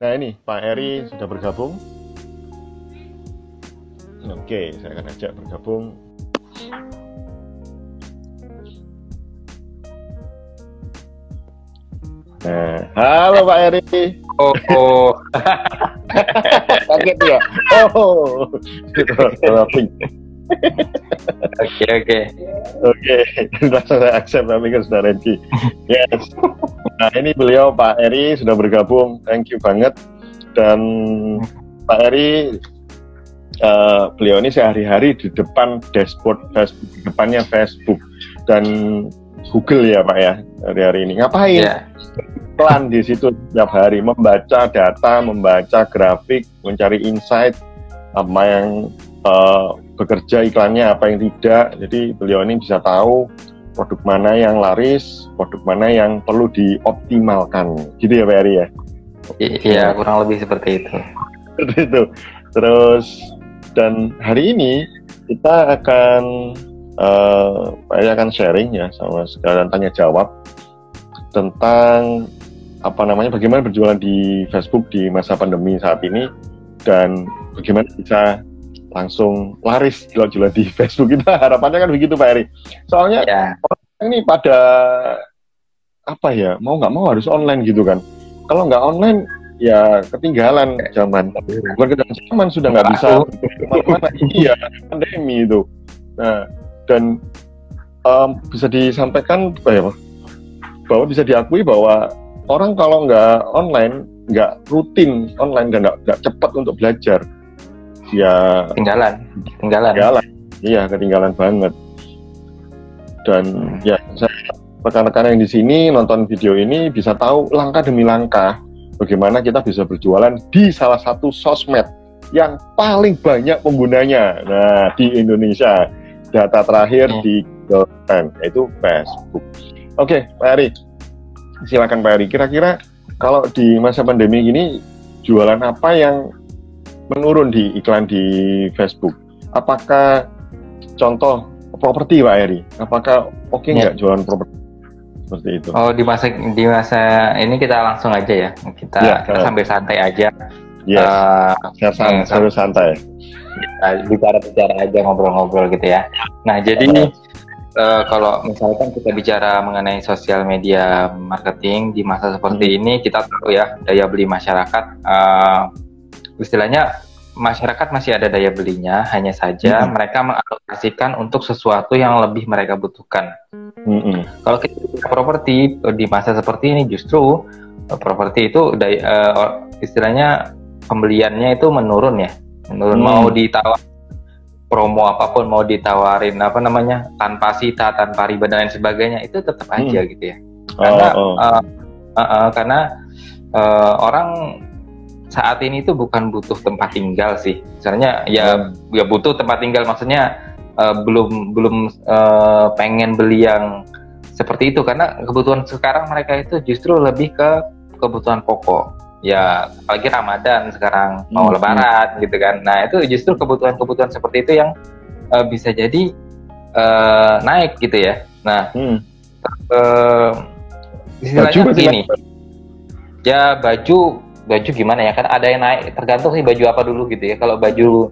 Nah ini Pak Eri sudah bergabung. Oke, saya akan ajak bergabung. Nah, halo Pak Eri. Oh, Kaget ya? Oh, oke, langsung saya accept, tapi kan sudah ready. Yes. Nah ini beliau Pak Eri sudah bergabung, thank you banget. Dan Pak Eri, beliau ini sehari-hari di depan dashboard Facebook, di depannya Facebook dan Google ya Pak ya, hari-hari ini ngapain? ya. Iklan di situ setiap hari, membaca data, membaca grafik, mencari insight apa yang bekerja iklannya, apa yang tidak. Jadi beliau ini bisa tahu produk mana yang laris, produk mana yang perlu dioptimalkan. Gitu ya Pak Eri ya? Iya, kurang lebih seperti itu. Seperti itu. Terus, dan hari ini kita akan Pak Eri akan sharing ya, sama sekalian tanya jawab tentang bagaimana berjualan di Facebook di masa pandemi saat ini, dan bagaimana bisa langsung laris jual-jualan di Facebook. Kita harapannya kan begitu Pak Eri. Soalnya orang ini pada mau nggak mau harus online gitu kan. Kalau nggak online ya ketinggalan zaman. Bukan ketinggalan zaman, sudah nggak bisa kemana-mana. Iya, pandemi itu. Nah, dan bisa disampaikan bahwa bisa diakui bahwa orang kalau nggak online, nggak rutin online dan nggak cepat untuk belajar, ya ketinggalan. Iya, ketinggalan banget. Dan ya, rekan-rekan yang di sini nonton video ini bisa tahu langkah demi langkah bagaimana kita bisa berjualan di salah satu sosmed yang paling banyak penggunanya. Nah, di Indonesia, data terakhir di Google, yaitu Facebook. Oke, Pak Eri, silakan Pak Eri. Kira-kira kalau di masa pandemi ini jualan apa yang menurun di iklan di Facebook? Apakah contoh properti Pak Eri? Apakah oke nggak jualan properti seperti itu? Oh, di masa ini kita langsung aja ya. Kita sambil santai aja. Yes. Sambil santai. Bicara aja, ngobrol-ngobrol gitu ya. Nah, jadi kalau misalkan kita bicara mengenai sosial media marketing di masa seperti ini, kita tahu ya daya beli masyarakat, istilahnya masyarakat masih ada daya belinya, hanya saja mereka mengalokasikan untuk sesuatu yang lebih mereka butuhkan. Kalau kita bicara properti di masa seperti ini, justru properti itu istilahnya pembeliannya itu menurun ya, mau ditawar promo apapun, mau ditawarin tanpa sita, tanpa riba dan lain sebagainya, itu tetap aja gitu ya. Karena orang saat ini tuh bukan butuh tempat tinggal sih. Misalnya ya butuh tempat tinggal, maksudnya belum pengen beli yang seperti itu, karena kebutuhan sekarang mereka itu justru lebih ke kebutuhan pokok. Ya, apalagi Ramadan sekarang, mau Lebaran gitu kan. Nah, itu justru kebutuhan-kebutuhan seperti itu yang bisa jadi naik gitu ya. Nah, istilahnya begini. Ya, baju gimana ya, kan ada yang naik, tergantung sih baju apa dulu gitu ya. Kalau baju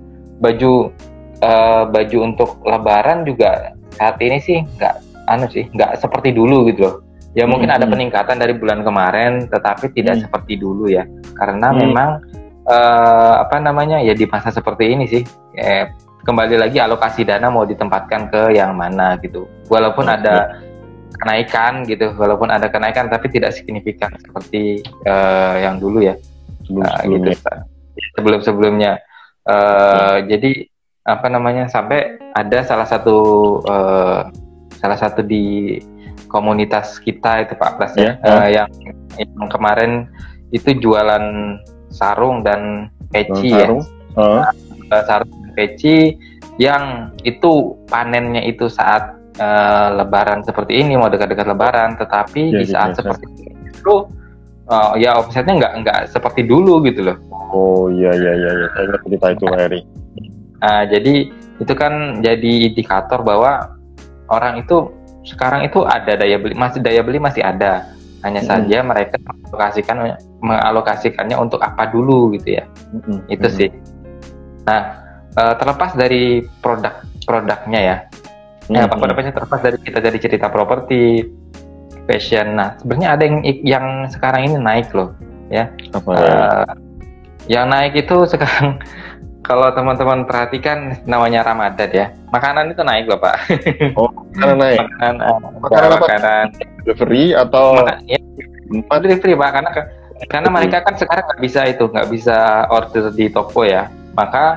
untuk Lebaran juga saat ini sih nggak seperti dulu gitu loh. Ya mungkin ada peningkatan dari bulan kemarin, tetapi tidak seperti dulu ya, karena memang ya di masa seperti ini sih kembali lagi alokasi dana mau ditempatkan ke yang mana gitu. Walaupun ada kenaikan gitu, tapi tidak signifikan seperti yang dulu ya, gitu sebelum-sebelumnya. Jadi sampai ada salah satu di komunitas kita itu Pak Pras yang kemarin itu jualan sarung dan peci sarung dan peci, yang itu panennya itu saat Lebaran seperti ini, mau dekat-dekat Lebaran, tetapi di saat seperti itu ya omsetnya nggak seperti dulu gitu loh. Oh iya, saya ngerti cerita itu Pak Eri. Jadi itu kan jadi indikator bahwa orang itu sekarang itu ada daya beli masih ada, hanya saja mereka mengalokasikan mengalokasikannya untuk apa dulu gitu ya. Itu sih. Nah, terlepas dari produknya ya. Apa namanya, terlepas dari kita dari cerita properti, fashion. Nah, sebenarnya ada yang sekarang ini naik loh, ya. Apa ya? Yang naik itu sekarang kalau teman-teman perhatikan namanya Ramadan ya. Makanan itu naik loh, Pak. Oh, makanan naik. Makanan delivery atau delivery, Pak, karena mereka kan sekarang nggak bisa order di toko ya. Maka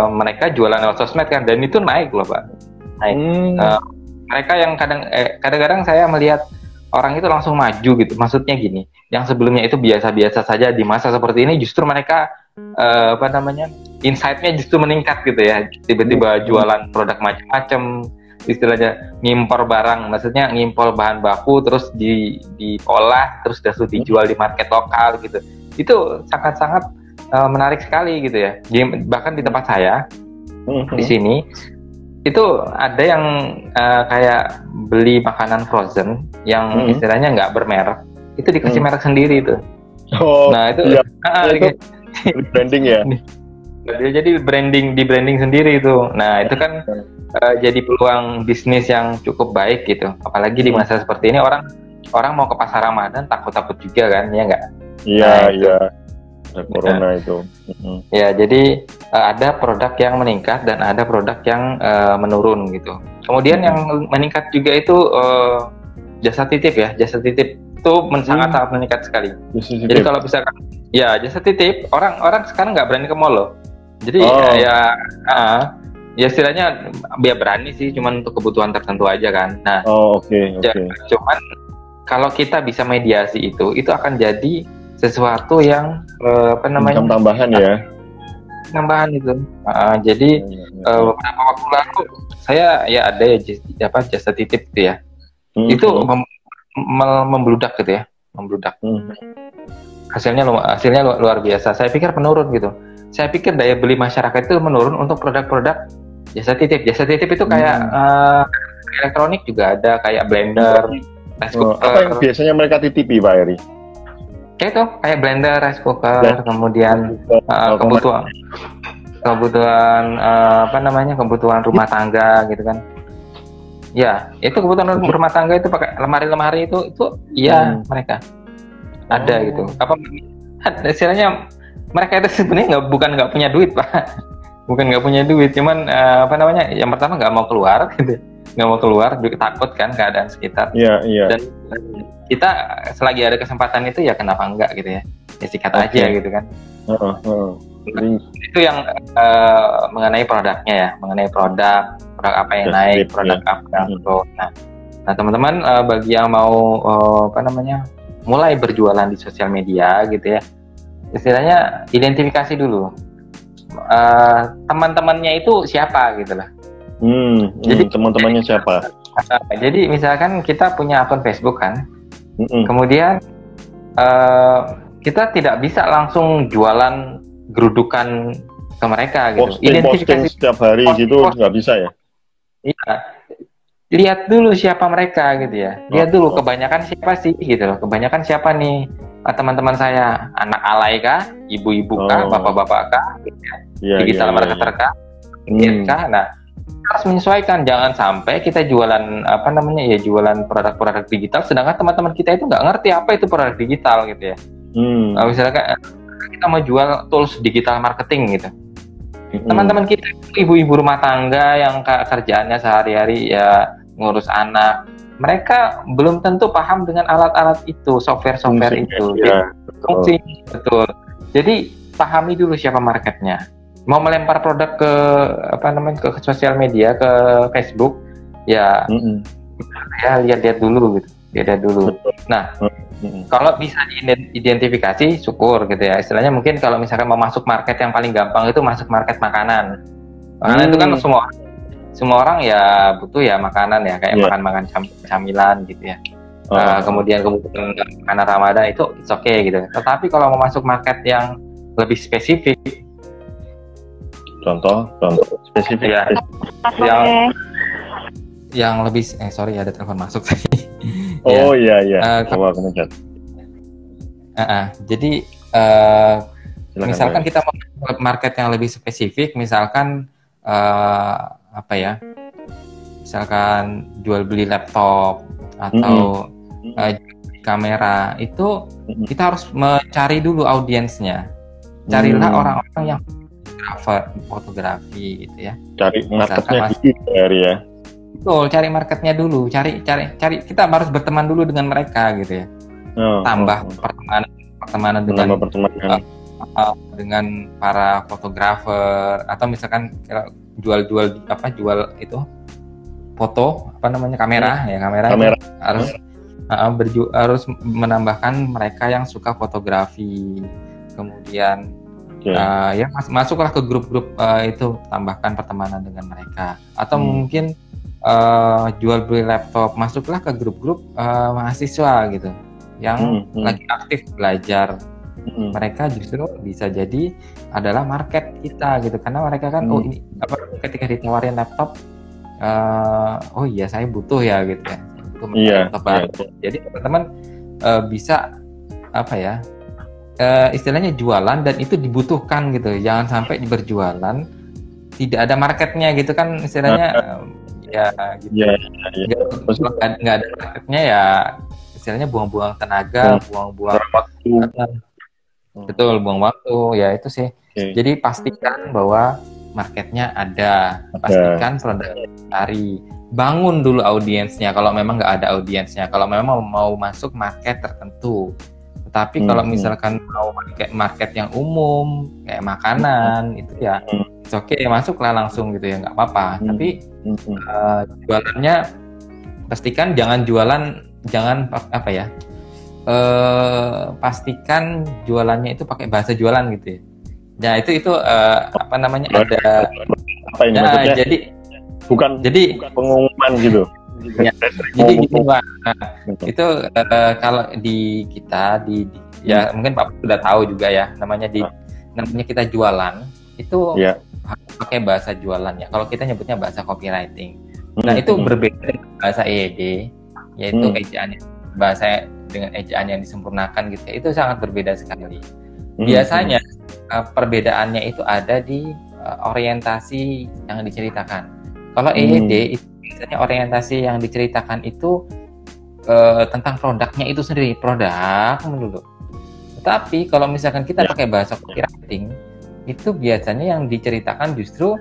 mereka jualan lewat sosmed kan, dan itu naik loh, Pak. Naik. Mereka yang kadang-kadang saya melihat orang itu langsung maju gitu. Maksudnya gini, yang sebelumnya itu biasa-biasa saja, di masa seperti ini justru mereka insight-nya justru meningkat gitu ya. Tiba-tiba jualan produk macam-macam, istilahnya ngimpor barang, maksudnya ngimpor bahan baku terus diolah terus dijual di market lokal gitu. Itu sangat-sangat menarik sekali gitu ya. Bahkan di tempat saya di sini itu ada yang kayak beli makanan frozen yang istilahnya nggak bermerek, itu dikasih merek sendiri itu. Nah itu, itu branding ya. Jadi di branding sendiri itu. Nah itu kan jadi peluang bisnis yang cukup baik gitu. Apalagi di masa seperti ini orang mau ke pasar Ramadan takut juga kan, ya nggak? Iya, iya. Corona itu. Ya, jadi ada produk yang meningkat dan ada produk yang menurun gitu. Kemudian yang meningkat juga itu jasa titip ya. Jasa titip itu sangat meningkat sekali. Jadi kalau misalkan ya jasa titip, orang sekarang nggak berani ke mall loh. Jadi ya istilahnya dia berani sih, cuman untuk kebutuhan tertentu aja kan. Nah, cuman kalau kita bisa mediasi itu akan jadi sesuatu yang tambahan ya. Tambahan itu. Jadi beberapa waktu lalu saya ya ada ya jasa titip itu ya. Itu membludak gitu ya, membludak. Hasilnya luar biasa. Saya pikir menurun gitu. Saya pikir daya beli masyarakat itu menurun untuk produk-produk jasa titip. Jasa titip itu kayak elektronik juga ada, kayak blender, rice cooker. Apa yang biasanya mereka titipi, Pak Eri? Kayak blender, rice cooker, kemudian kebutuhan rumah tangga gitu kan. Ya, itu kebutuhan rumah tangga itu pakai lemari-lemari itu iya mereka ada gitu. Istilahnya mereka itu sebenarnya nggak punya duit, Pak. Bukan nggak punya duit, cuman yang pertama nggak mau keluar gitu. Nggak mau keluar, juga takut kan keadaan sekitar. Iya. Dan kita selagi ada kesempatan itu ya kenapa enggak gitu ya. Ya sikat aja gitu kan. Itu yang mengenai produknya ya, mengenai produk apa yang naik, produk apa yang turun. Nah teman-teman bagi yang mau mulai berjualan di sosial media gitu ya, istilahnya identifikasi dulu teman-temannya itu siapa gitu lah. Jadi teman-temannya siapa? Jadi misalkan kita punya akun Facebook kan, kemudian kita tidak bisa langsung jualan gerudukan ke mereka gitu. Identifikasi setiap hari gitu nggak bisa ya? Iya. Lihat dulu siapa mereka gitu ya. Lihat dulu kebanyakan siapa sih gitu loh. Kebanyakan siapa nih teman-teman saya, anak alay kah, ibu-ibu kah, bapak-bapak kah, gitu ya. Digital marketer kah, kah. Nah, harus menyesuaikan, jangan sampai kita jualan jualan produk-produk digital sedangkan teman-teman kita itu nggak ngerti apa itu produk digital gitu ya. Misalkan kita mau jual tools digital marketing gitu, teman-teman kita itu ibu-ibu rumah tangga yang kerjaannya sehari-hari ya ngurus anak, mereka belum tentu paham dengan alat-alat itu, software itu. Betul. Jadi pahami dulu siapa marketnya. Mau melempar produk ke ke sosial media, ke Facebook, ya lihat dulu gitu, lihat dulu. Nah, kalau bisa diidentifikasi, syukur gitu ya. Istilahnya mungkin kalau misalkan mau masuk market yang paling gampang itu masuk market makanan. Makanan itu kan semua orang ya butuh ya makanan ya, kayak makan camilan gitu ya. Kemudian kebutuhan makanan Ramadan itu it's okay gitu. Tetapi kalau mau masuk market yang lebih spesifik, contoh spesifik ya, yang lebih sorry ada telepon masuk tadi. Iya. Coba kemudian. Jadi misalkan kita mau market yang lebih spesifik, misalkan apa ya? Misalkan jual beli laptop atau kamera, itu kita harus mencari dulu audiensnya. Carilah orang-orang yang fotografi gitu ya. Cari marketnya dulu ya. Betul, cari marketnya dulu. Cari. Kita harus berteman dulu dengan mereka gitu ya. Tambah pertemanan dengan para fotografer, atau misalkan jual itu foto kamera harus menambahkan mereka yang suka fotografi. Kemudian masuklah ke grup-grup itu, tambahkan pertemanan dengan mereka. Atau mungkin jual beli laptop, masuklah ke grup-grup mahasiswa gitu yang lagi aktif belajar. Mereka justru bisa jadi adalah market kita gitu, karena mereka kan ketika ditawarin laptop, oh iya saya butuh ya gitu ya, laptop baru. Jadi teman-teman bisa istilahnya jualan dan itu dibutuhkan gitu. Jangan sampai berjualan tidak ada marketnya gitu kan istilahnya. Nggak ada marketnya ya, istilahnya buang-buang tenaga, buang-buang waktu. Betul, buang waktu ya, itu sih. Jadi pastikan bahwa marketnya ada, pastikan produknya dicari, bangun dulu audiensnya kalau memang nggak ada audiensnya, kalau memang mau masuk market tertentu. Tapi kalau misalkan mau market yang umum kayak makanan itu ya oke, masuklah langsung gitu ya, nggak apa-apa. Tapi jualannya pastikan pastikan jualannya itu pakai bahasa jualan gitu ya. Nah itu ada apa ini maksudnya? Jadi bukan pengumuman gitu. Ya, jadi gini Pak. Itu kalau di kita ya mungkin Pak sudah tahu juga ya, namanya kita jualan itu harus pakai bahasa jualan ya. Kalau kita nyebutnya bahasa copywriting. Nah itu berbeda dengan bahasa EED, yaitu bahasa dengan ejaan yang disempurnakan gitu ya. Itu sangat berbeda sekali. Biasanya perbedaannya itu ada di orientasi yang diceritakan. Kalau EED itu biasanya orientasi yang diceritakan itu tentang produknya itu sendiri, produk dulu. Tapi kalau misalkan kita pakai bahasa copywriting, itu biasanya yang diceritakan justru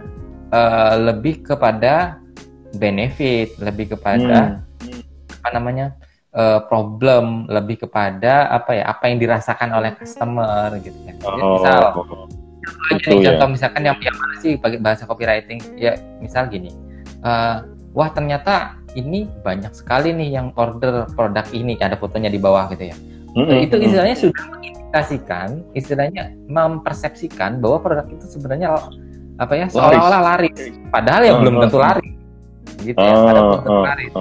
lebih kepada benefit, lebih kepada problem, lebih kepada apa yang dirasakan oleh customer gitu ya. Contoh misalkan yang mana sih pakai bahasa copywriting ya, misal gini, wah ternyata ini banyak sekali nih yang order produk ini, ada fotonya di bawah gitu ya. Itu istilahnya sudah mengindikasikan, istilahnya mempersepsikan bahwa produk itu sebenarnya seolah-olah laris, padahal ya belum tentu laris gitu ya.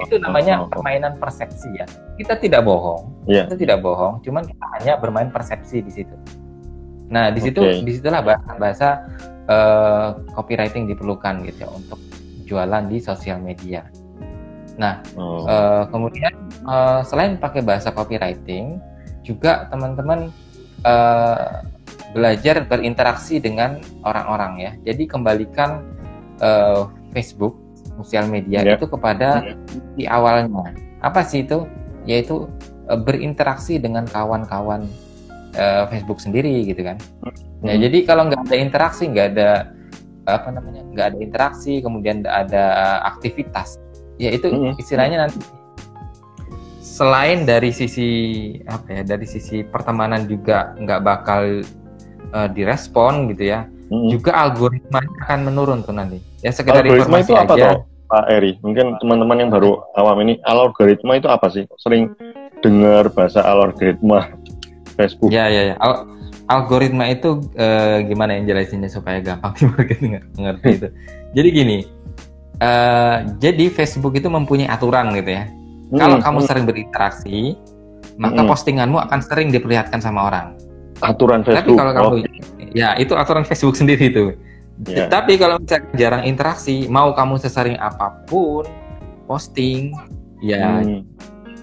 Itu namanya permainan persepsi ya. Kita tidak bohong, cuman kita hanya bermain persepsi di situ. Nah disitulah bahasa copywriting diperlukan gitu ya untuk jualan di sosial media. Nah kemudian selain pakai bahasa copywriting, juga teman-teman belajar berinteraksi dengan orang-orang ya. Jadi kembalikan Facebook, sosial media itu kepada di awalnya. Apa sih itu? Yaitu berinteraksi dengan kawan-kawan Facebook sendiri gitu kan. Nah, jadi kalau nggak ada interaksi, nggak ada interaksi, kemudian nggak ada aktivitas, ya itu istilahnya nanti selain dari sisi pertemanan juga nggak bakal direspon gitu ya. Juga algoritma akan menurun tuh nanti. Ya sekedar algoritma informasi itu apa aja. Toh, Pak Eri? Mungkin teman-teman yang baru awam ini, algoritma itu apa sih? Sering dengar bahasa algoritma Facebook. Ya. Algoritma itu gimana yang jelasinnya supaya gampang sih ngerti itu. Jadi gini, jadi Facebook itu mempunyai aturan gitu ya. Kalau kamu sering berinteraksi, maka postinganmu akan sering diperlihatkan sama orang. Aturan Facebook. Tapi kalau kamu, ya itu aturan Facebook sendiri itu. Yeah. Tapi kalau misalnya jarang interaksi, mau kamu sesering apapun posting, ya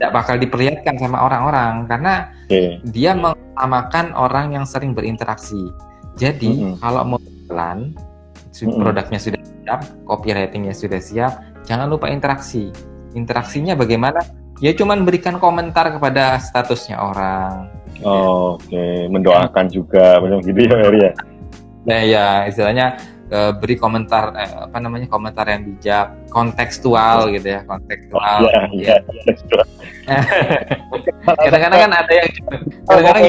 tidak bakal diperlihatkan sama orang-orang karena dia mengutamakan orang yang sering berinteraksi. Jadi kalau mau jalan, produknya sudah siap, copywritingnya sudah siap, jangan lupa interaksi. Interaksinya bagaimana? Ya cuman berikan komentar kepada statusnya orang. Oke, mendoakan juga, macam gitu ya, Heri ya. Nah ya istilahnya beri komentar komentar yang bijak, kontekstual gitu ya, kontekstual. Iya. Kadang-kadang kan ada yang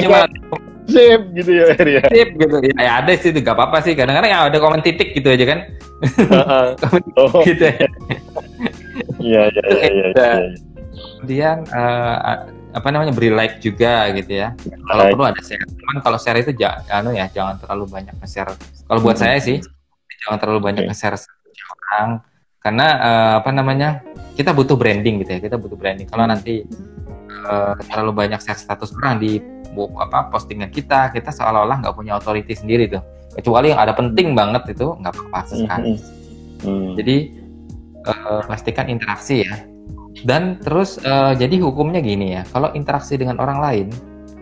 cuma sip gitu ya, Heri ya. Sip gitu. Ya ada sih, gak apa-apa sih. Kadang-kadang ya ada komen titik gitu aja kan. Gitu ya. Iya. Kemudian beri like juga gitu ya. Kalau perlu ada share. Cuman kalau share itu jangan terlalu banyak nge-share. Kalau buat saya sih jangan terlalu banyak nge-share orang karena kita butuh branding gitu ya. Kita butuh branding. Kalau nanti terlalu banyak share status orang di postingan kita seolah-olah nggak punya authority sendiri tuh. Kecuali yang ada penting banget itu nggak apa-apa sekali. Jadi pastikan interaksi ya. Dan terus jadi hukumnya gini ya, kalau interaksi dengan orang lain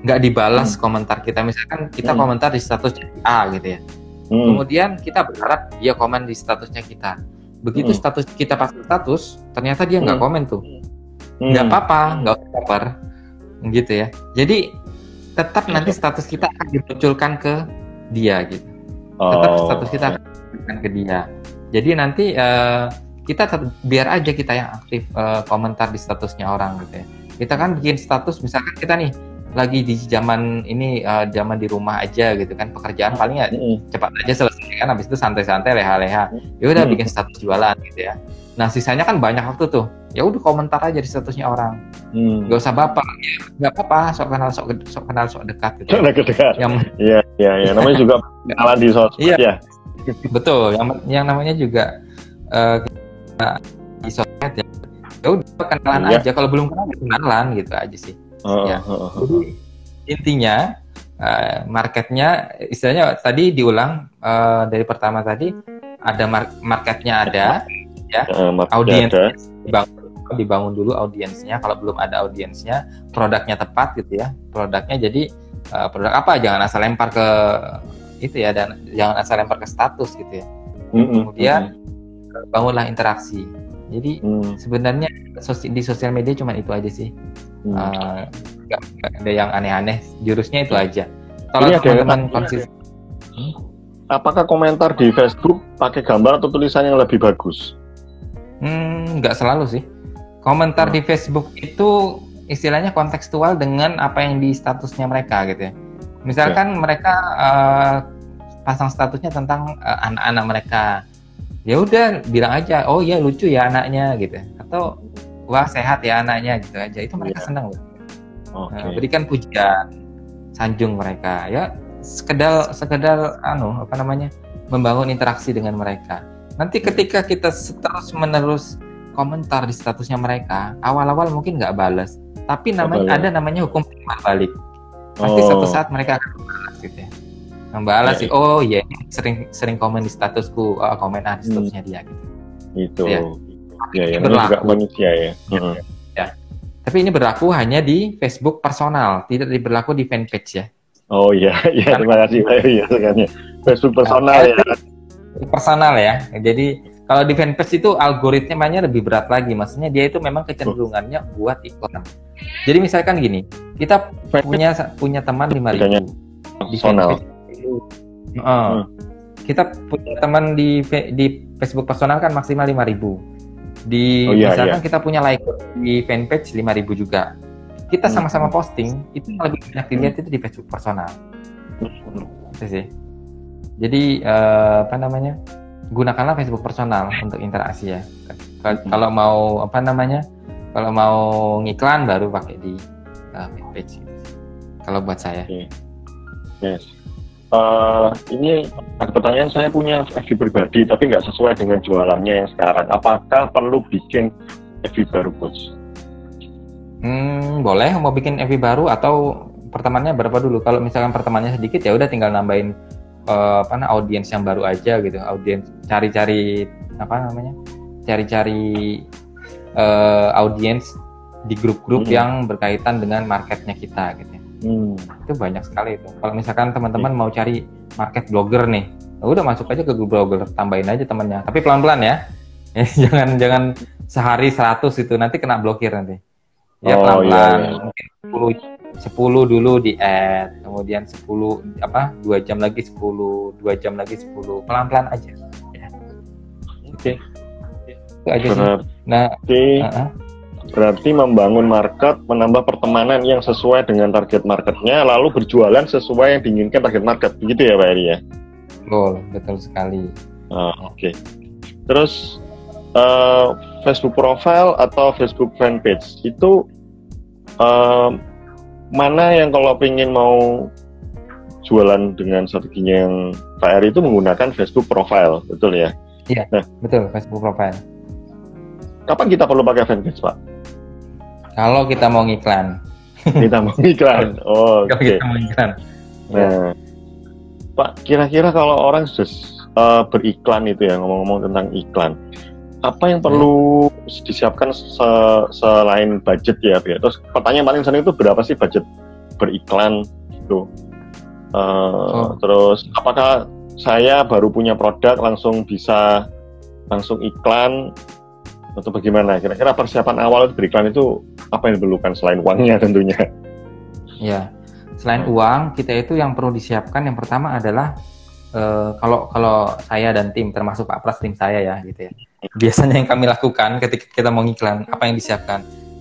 nggak dibalas komentar kita, misalkan kita komentar di status A gitu ya, kemudian kita berharap dia komen di statusnya kita, begitu status kita pasang status ternyata dia nggak komen tuh, nggak apa-apa, nggak usah baper gitu ya. Jadi tetap nanti status kita akan dimunculkan ke dia gitu, tetap status kita akan dimunculkan ke dia. Jadi nanti kita biar aja kita yang aktif komentar di statusnya orang gitu ya. Kita kan bikin status, misalkan kita nih lagi di zaman ini zaman di rumah aja gitu kan, pekerjaan paling ya cepat aja selesai kan, habis itu santai-santai leha-leha. Ya udah bikin status jualan gitu ya. Nah sisanya kan banyak waktu tuh. Ya udah komentar aja di statusnya orang. Gak usah baper. Ya, gak apa-apa, sok kenal sok dekat gitu. Sok dekat. Iya. Namanya juga kenalan di sosmed ya. Betul. Yang namanya juga di sosmed ya. Ya udah kenalan aja. Kalau belum kenalan gitu aja sih. Jadi intinya marketnya, istilahnya tadi diulang dari pertama tadi, ada marketnya ada ya, audiensnya dibangun dulu audiensnya. Kalau belum ada audiensnya, produknya tepat gitu ya, produknya jadi produk apa, jangan asal lempar ke itu ya, dan jangan asal lempar ke status gitu ya. Kemudian bangunlah interaksi. Jadi sebenarnya di sosial media cuma itu aja sih. Nggak ada yang aneh-aneh, jurusnya itu aja. Kalau teman-teman konsisten, apakah komentar di Facebook pakai gambar atau tulisan yang lebih bagus? Nggak selalu sih. Komentar di Facebook itu istilahnya kontekstual dengan apa yang di statusnya mereka gitu ya. Misalkan mereka pasang statusnya tentang anak-anak mereka, ya udah bilang aja, oh ya lucu ya anaknya gitu, atau wah sehat ya anaknya gitu aja, itu mereka senang loh. Berikan pujian, sanjung mereka ya, sekedar membangun interaksi dengan mereka. Nanti ketika kita terus menerus komentar di statusnya mereka, awal-awal mungkin nggak balas, tapi ada namanya hukum timbal balik. Pasti suatu saat mereka akan membalas gitu ya. Membalas sih, oh iya, sering komen di statusku, komen di statusnya dia gitu. Itu. Ya, berlaku juga manusia ya. Ya. Tapi ini berlaku hanya di Facebook personal, tidak berlaku di fanpage ya. Oh iya, terima kasih Pak Heri ya sekarang. Facebook personal ya. Personal ya. Jadi kalau di fanpage itu algoritmanya lebih berat lagi, maksudnya dia itu memang kecenderungannya buat iklan. Jadi misalkan gini, kita punya teman 5.000 di fanpage. Kita punya teman di Facebook personal kan maksimal 5.000. Misalkan kita punya like di fanpage 5.000 juga. Kita sama-sama posting, itu yang lebih banyak dilihat itu di Facebook personal. Itu sih. Jadi gunakanlah Facebook personal untuk interaksi ya. Kalau mau kalau mau ngiklan baru pakai di fanpage. Kalau buat saya. Yes. Ini ada pertanyaan, saya punya FB pribadi tapi nggak sesuai dengan jualannya yang sekarang. Apakah perlu bikin FB baru, Coach? Boleh, mau bikin FB baru atau pertemanannya berapa dulu? Kalau misalkan pertemanannya sedikit ya udah tinggal nambahin audiens yang baru aja gitu. Audiens cari-cari audiens di grup-grup yang berkaitan dengan marketnya kita gitu ya. Itu banyak sekali itu. Kalau misalkan teman-teman mau cari market blogger nih, udah masuk aja ke grup blogger, tambahin aja temannya. Tapi pelan-pelan ya. Jangan sehari 100 itu, nanti kena blokir nanti. Ya pelan-pelan. Mungkin 10 dulu di add, kemudian 2 jam lagi 10, 2 jam lagi 10, pelan-pelan aja. Ya. Oke. Itu aja sih. Nah, berarti membangun market, menambah pertemanan yang sesuai dengan target marketnya, lalu berjualan sesuai yang diinginkan target market, begitu ya Pak Eri ya? Betul sekali. Oke. Terus Facebook profile atau Facebook fanpage itu mana yang kalau pengen mau jualan dengan strateginya yang Pak Eri itu menggunakan Facebook profile, betul ya? Iya, betul, Facebook profile. Kapan kita perlu pakai fanpage, Pak? Kalau kita mau ngiklan. Kita mau ngiklan. Oh, oke. Kita mau ngiklan. Nah, Pak, kira-kira kalau orang sudah beriklan itu ya, ngomong-ngomong tentang iklan, apa yang perlu disiapkan selain budget ya? Terus pertanyaan paling sering itu berapa sih budget beriklan itu? Terus apakah saya baru punya produk langsung bisa langsung iklan atau bagaimana? Kira-kira persiapan awal beriklan itu apa yang diperlukan selain uangnya tentunya? Ya, selain uang, kita itu yang perlu disiapkan yang pertama adalah kalau saya dan tim, termasuk Pak Pras tim saya ya gitu ya. Biasanya yang kami lakukan ketika kita mau ngiklan, apa yang disiapkan?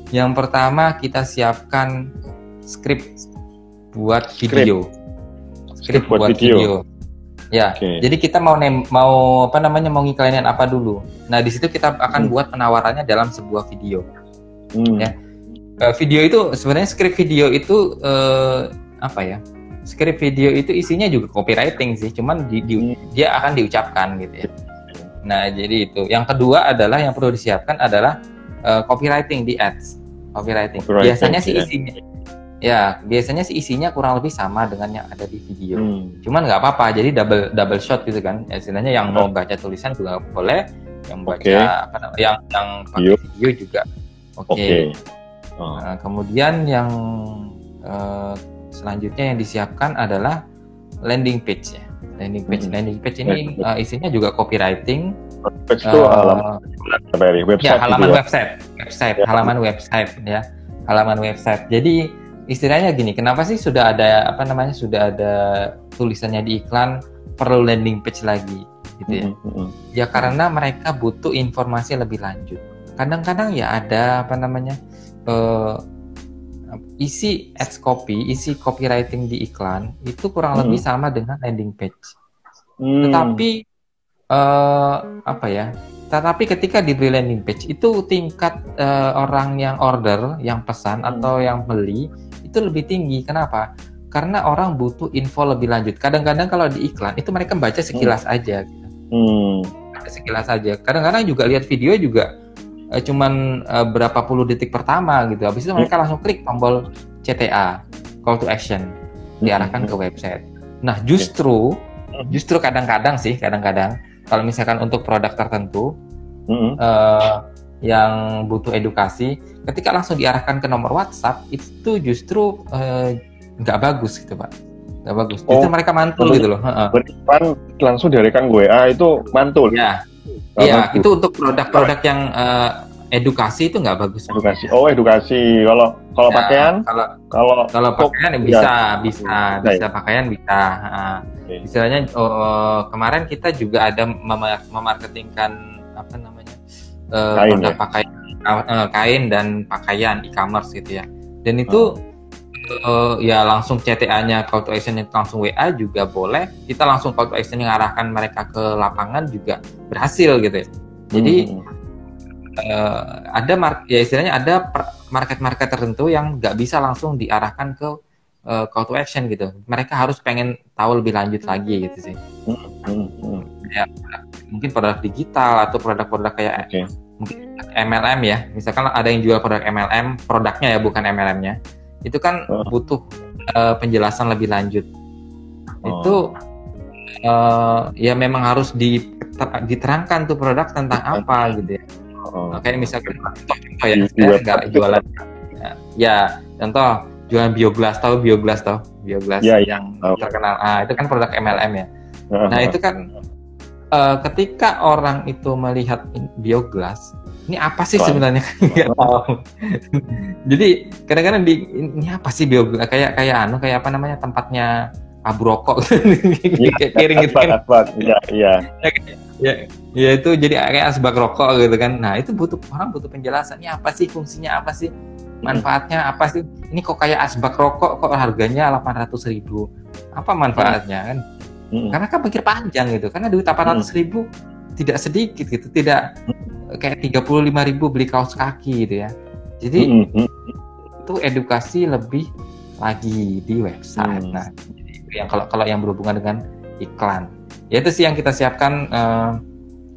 Yang pertama kita siapkan skrip buat video. Skrip buat video. Ya, jadi kita mau ngiklanin apa dulu. Nah, di situ kita akan buat penawarannya dalam sebuah video. Ya, video itu sebenarnya skrip video itu skrip video itu isinya juga copywriting sih, cuman dia akan diucapkan gitu ya. Nah, jadi itu. Yang kedua adalah yang perlu disiapkan adalah copywriting di ads. Copywriting. Biasanya sih isinya kurang lebih sama dengan yang ada di video. Cuman nggak apa-apa, jadi double shot gitu kan. Istilahnya yang mau baca tulisan juga boleh, yang baca yang pakai video juga. Oke. Nah, kemudian yang selanjutnya yang disiapkan adalah landing page ya. Landing page ini isinya juga copywriting. Page itu halaman website. Ya, halaman website ya. Halaman website. Jadi istilahnya gini, kenapa sih sudah ada tulisannya di iklan perlu landing page lagi gitu ya? Ya karena mereka butuh informasi lebih lanjut. Kadang-kadang ya ada isi ads copy, isi copywriting di iklan itu kurang lebih sama dengan landing page. Tetapi ketika diberi landing page itu tingkat orang yang order, yang pesan atau yang beli itu lebih tinggi. Kenapa? Karena orang butuh info lebih lanjut. Kadang-kadang kalau di iklan itu mereka baca sekilas aja. Gitu. Sekilas aja. Kadang-kadang juga lihat video juga cuman berapa puluh detik pertama gitu. Habis itu mereka langsung klik tombol CTA, call to action, diarahkan ke website. Nah, justru kadang-kadang kalau misalkan untuk produk tertentu yang butuh edukasi, ketika langsung diarahkan ke nomor WhatsApp itu justru nggak bagus gitu Pak, nggak bagus. Justru mereka mantul gitu loh. Beriklan langsung diarahkan WA itu mantul. Ya, iya itu untuk produk-produk yang edukasi itu nggak bagus. Edukasi. Kalau pakaian? Kalau pakaian bisa pakaian bisa. Istilahnya kemarin kita juga ada memarketingkan produk kain dan pakaian e-commerce gitu ya. Dan itu ya langsung CTA-nya call to action-nya langsung WA juga boleh. Kita langsung call to action yang arahkan mereka ke lapangan juga berhasil gitu ya. Jadi istilahnya ada market tertentu yang nggak bisa langsung diarahkan ke call to action gitu. Mereka harus pengen tahu lebih lanjut lagi gitu sih. Ya, mungkin produk digital atau produk-produk kayak mungkin MLM ya. Misalkan ada yang jual produk MLM, produknya ya bukan MLM-nya. Itu kan butuh penjelasan lebih lanjut. Itu ya memang harus diterangkan tuh produk tentang apa gitu ya. Kayak misalkan contoh ya, saya nggak jualan Ya, contoh jualan bioglas, bioglas Ya, yang tahu. terkenal. Itu kan produk MLM ya. Nah, itu kan ketika orang itu melihat bioglas, ini apa sih sebenarnya? Nggak tahu. Jadi kadang-kadang ini apa sih bioglas? Kayak apa namanya, tempatnya abu rokok, kayak piring gitu kan? Iya. Ya itu jadi kayak asbak rokok gitu kan. Nah itu orang butuh penjelasan. Ini apa sih fungsinya, apa sih manfaatnya, apa sih? Ini kok kayak asbak rokok kok harganya 800.000? Apa manfaatnya kan? Karena kan pikir panjang gitu. Karena duit 800.000 tidak sedikit gitu. Tidak kayak 35.000 beli kaos kaki gitu ya. Jadi itu edukasi lebih lagi di website. Nah, yang kalau yang berhubungan dengan iklan, ya itu sih yang kita siapkan.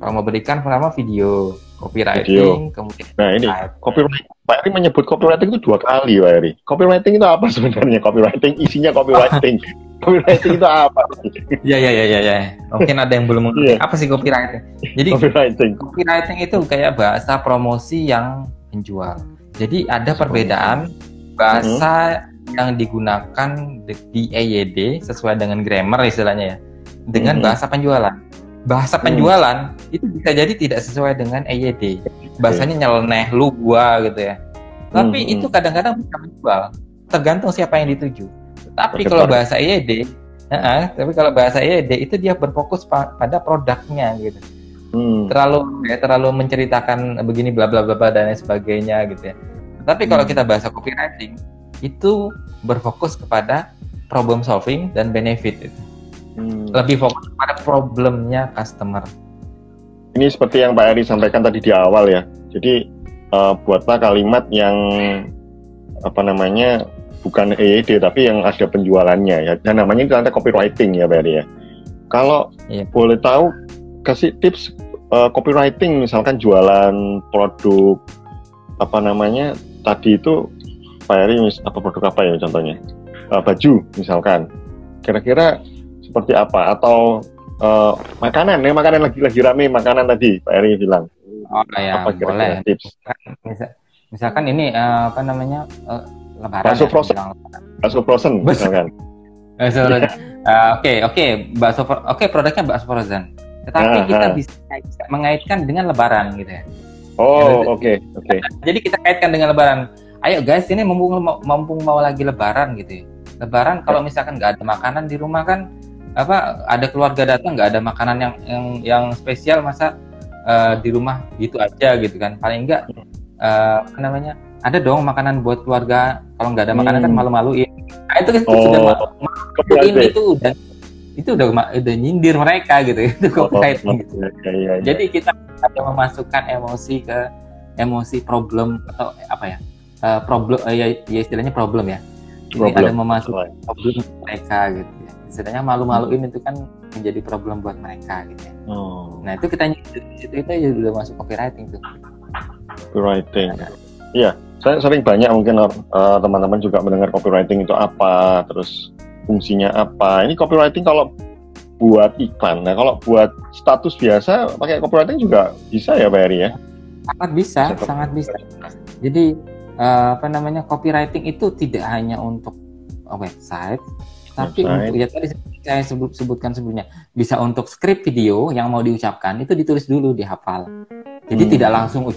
Kalau mau berikan pertama video, copywriting, kemudian nah ini copywriting. Pak Eri menyebut copywriting itu 2 kali, Pak Eri. Copywriting itu apa sebenarnya? Copywriting isinya copywriting. Copywriting itu apa? Ya. Mungkin ada yang belum mengerti apa sih copywriting. Jadi copywriting itu kayak bahasa promosi yang menjual. Jadi ada perbedaan bahasa yang digunakan di EYD sesuai dengan grammar istilahnya ya, dengan bahasa penjualan. Bahasa penjualan itu bisa jadi tidak sesuai dengan EYD. Bahasanya nyeleneh, lu gua gitu ya. Tapi itu kadang-kadang bisa menjual, tergantung siapa yang dituju. Tapi kalau bahasa EYD, itu dia berfokus pada produknya gitu. Terlalu menceritakan begini bla bla bla dan lain sebagainya gitu ya. Tapi kalau kita bahasa copywriting itu berfokus kepada problem solving dan benefit itu. Lebih fokus pada problemnya customer. Ini seperti yang Pak Eri sampaikan tadi di awal ya. Jadi buatlah kalimat yang bukan EYD tapi yang ada penjualannya ya. Dan namanya itu nanti copywriting ya Pak Eri ya. Kalau boleh tahu, kasih tips copywriting misalkan jualan produk tadi itu Pak Eri produk apa ya contohnya? Baju misalkan. Kira-kira seperti apa, atau makanan lagi rame makanan tadi Pak Eri bilang. Apa boleh tips? Misalkan ini lebaran. Bakso frozen misalkan. Oke, produknya bakso frozen. Tetapi kita bisa mengaitkan dengan lebaran gitu ya. Oke. Jadi kita kaitkan dengan lebaran. Ayo guys, ini mumpung mau lagi lebaran gitu ya. Lebaran kalau misalkan nggak ada makanan di rumah kan, ada keluarga datang nggak ada makanan yang spesial, masa di rumah gitu aja gitu kan. Paling enggak ada dong makanan buat keluarga. Kalau nggak ada makanan kan malu-maluin. Nah, itu sudah itu udah nyindir mereka gitu. Itu copywriting gitu. Jadi kita ada memasukkan emosi problem atau problem istilahnya problem ya. Ini ada memasukkan problem mereka gitu ya. Istilahnya malu-maluin itu kan menjadi problem buat mereka gitu ya. Nah itu kita itu udah masuk copywriting tuh. Copywriting. Iya, saya sering banyak mungkin teman-teman juga mendengar copywriting itu apa, terus fungsinya apa. Ini copywriting kalau buat iklan. Nah kalau buat status biasa pakai copywriting juga bisa ya Pak Eri ya? Sangat bisa. Jadi copywriting itu tidak hanya untuk website. Tapi untuk ya tadi saya sebutkan sebelumnya, bisa untuk skrip video yang mau diucapkan itu ditulis dulu, dihafal. Jadi tidak langsung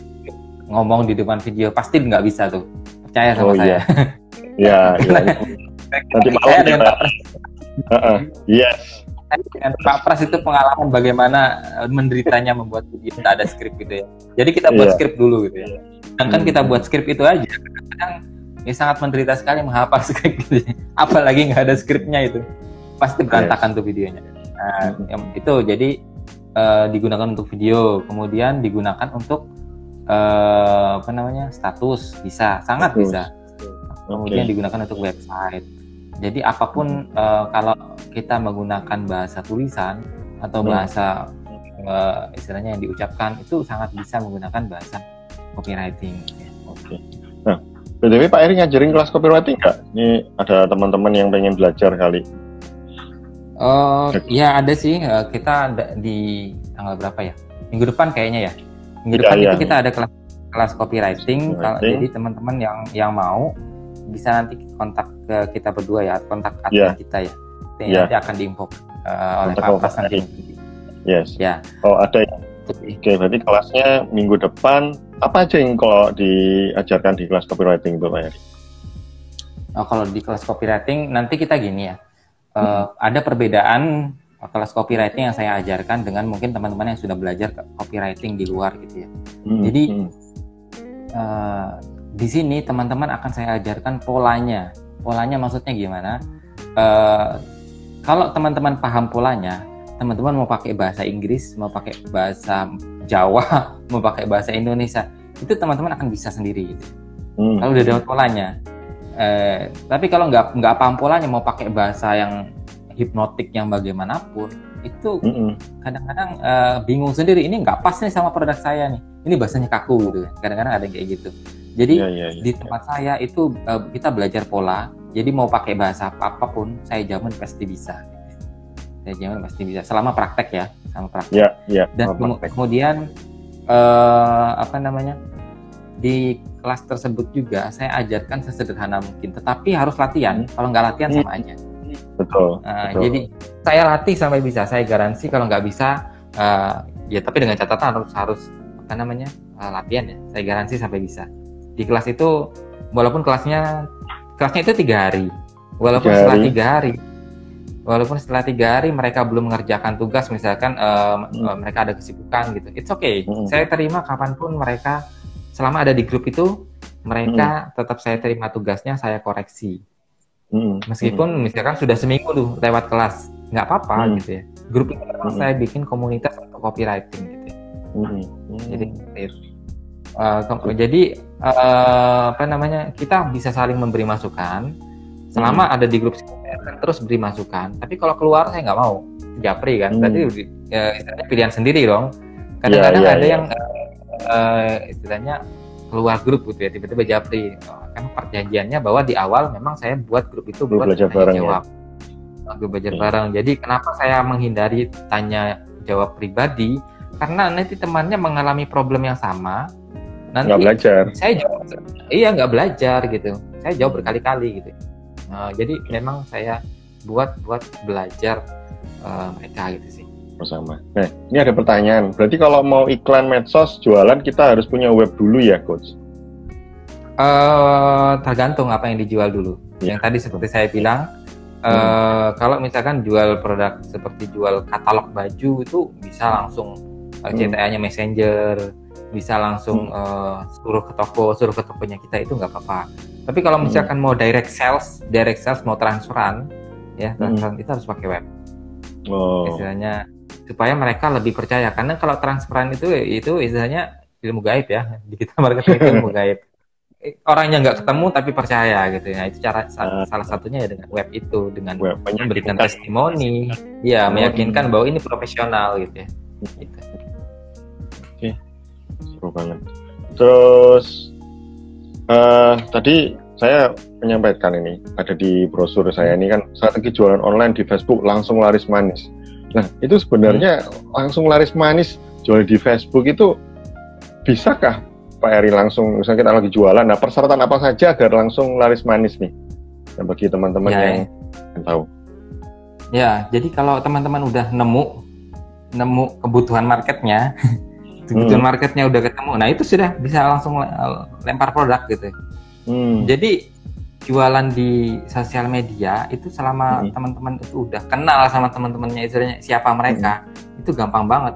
ngomong di depan video, pasti nggak bisa tuh. Percaya sama saya. Iya. Nanti malam ya Pak. Yes. Dengan Pak Pras itu pengalaman bagaimana menderitanya membuat video tidak ada skrip gitu ya. Jadi kita buat skrip dulu gitu ya. Sedangkan kita buat skrip itu aja, kadang sangat menderita sekali menghafal skrip gitu. Apalagi nggak ada skripnya itu, pasti berantakan tuh videonya. Nah, itu jadi digunakan untuk video, kemudian digunakan untuk status, sangat bisa. Kemudian digunakan untuk website. Jadi apapun kalau kita menggunakan bahasa tulisan atau bahasa istilahnya yang diucapkan, itu sangat bisa menggunakan bahasa copywriting. Nah, BTW Pak Eri ngajarin kelas copywriting nggak? Ini ada teman-teman yang pengen belajar kali. Ya ada sih. Kita ada di tanggal berapa ya? Minggu depan kayaknya ya. Minggu depan itu kita ada kelas kelas copywriting. Kalau jadi teman-teman yang mau bisa nanti kontak ke kita berdua ya, kontak admin kita ya. Nanti akan diinfo oleh Pak Pras nanti. Yes. Ya. Oh, ada ya. Oke, berarti kelasnya minggu depan. Apa aja yang kalau diajarkan di kelas copywriting itu, Pak Heri? Oh, kalau di kelas copywriting nanti kita gini ya. Ada perbedaan kelas copywriting yang saya ajarkan dengan mungkin teman-teman yang sudah belajar copywriting di luar gitu ya. Jadi di sini teman-teman akan saya ajarkan polanya. Polanya maksudnya gimana? Kalau teman-teman paham polanya, teman-teman mau pakai bahasa Inggris, mau pakai bahasa Jawa, mau pakai bahasa Indonesia, itu teman-teman akan bisa sendiri gitu. Kalau udah dapat polanya. Tapi kalau nggak paham polanya, mau pakai bahasa yang hipnotik yang bagaimanapun, itu kadang-kadang bingung sendiri. Ini nggak pas nih sama produk saya nih. Ini bahasanya kaku gitu. Kadang-kadang ada kayak gitu. Jadi di tempat saya itu kita belajar pola. Jadi mau pakai bahasa apapun, saya jamin pasti bisa. Saya jamin pasti bisa. Selama praktek ya, sama praktek. Dan kemudian di kelas tersebut juga saya ajarkan sesederhana mungkin. Tetapi harus latihan. Kalau nggak latihan sama aja. Betul. Jadi saya latih sampai bisa. Saya garansi kalau nggak bisa, ya tapi dengan catatan harus latihan ya. Saya garansi sampai bisa. Di kelas itu, walaupun kelasnya itu 3 hari, walaupun setelah 3 hari mereka belum mengerjakan tugas, misalkan mereka ada kesibukan gitu, it's okay. Saya terima kapanpun mereka, selama ada di grup itu, mereka tetap saya terima tugasnya, saya koreksi. Meskipun misalkan sudah seminggu tuh lewat kelas, nggak apa-apa gitu ya. Grup itu saya bikin komunitas untuk copywriting gitu ya. Jadi kita bisa saling memberi masukan selama ada di grup terus beri masukan. Tapi kalau keluar saya nggak mau, japri kan. Berarti istilahnya pilihan sendiri dong. Kadang-kadang ada yang istilahnya keluar grup gitu ya, tiba-tiba japri. Kan perjanjiannya bahwa di awal memang saya buat grup itu buat belajar bareng jawab. Grup belajar bareng. Jadi kenapa saya menghindari tanya jawab pribadi? Karena nanti temannya mengalami problem yang sama. Nanti nggak belajar. Nggak belajar gitu. Saya jawab berkali-kali gitu. Jadi memang saya buat belajar mereka gitu sih. Bersama. Nah, ini ada pertanyaan. Berarti kalau mau iklan medsos jualan kita harus punya web dulu ya, Coach? Tergantung apa yang dijual dulu. Yang tadi seperti saya bilang, kalau misalkan jual produk seperti jual katalog baju itu bisa langsung CTA-nya Messenger. Bisa langsung suruh ke tokonya kita, itu nggak apa-apa. Tapi kalau misalkan mau direct sales mau transferan, ya transferan itu harus pakai web. Istilahnya supaya mereka lebih percaya. Karena kalau transferan itu istilahnya ilmu gaib ya, di kita marketing itu ilmu gaib. Orangnya nggak ketemu tapi percaya gitu ya. Itu cara salah satunya ya dengan web itu, dengan memberikan testimoni, ya meyakinkan bahwa ini profesional gitu ya. Gitu. Seru banget. Terus tadi saya menyampaikan ini ada di brosur saya ini kan strategi jualan online di Facebook langsung laris manis. Nah itu sebenarnya langsung laris manis jual di Facebook itu bisakah Pak Heri langsung, misalnya kita lagi jualan, nah persyaratan apa saja agar langsung laris manis nih? Yang bagi teman-teman yang tahu. Ya, jadi kalau teman-teman udah nemu kebutuhan marketnya. Kebutuhan marketnya udah ketemu, nah itu sudah bisa langsung lempar produk gitu. Jadi jualan di sosial media itu selama teman-teman itu udah kenal sama teman-temannya, istilahnya siapa mereka, itu gampang banget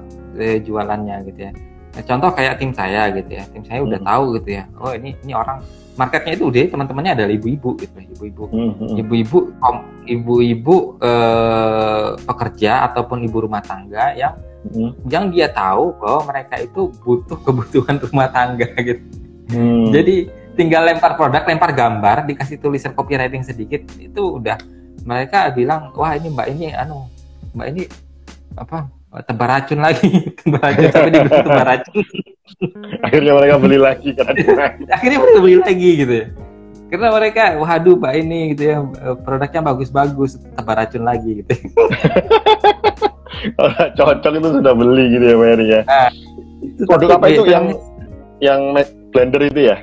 jualannya gitu ya. Nah, contoh kayak tim saya gitu ya, tim saya udah tahu gitu ya, oh ini orang marketnya itu udah teman-temannya adalah ibu-ibu gitu, ibu-ibu pekerja ataupun ibu rumah tangga yang dia tahu bahwa mereka itu butuh kebutuhan rumah tangga gitu. Jadi tinggal lempar produk, lempar gambar, dikasih tulisan copywriting sedikit, itu udah mereka bilang, wah ini mbak ini apa tebar racun lagi, tebar racun sampai dibeli tebar racun. Akhirnya mereka beli lagi kan? Akhirnya mereka beli lagi gitu ya. Karena mereka, waduh mbak ini gitu ya, produknya bagus-bagus, tebar racun lagi gitu. Cocok itu sudah beli gitu ya Pak Heri ya. Nah, produk apa itu yang Blender itu ya?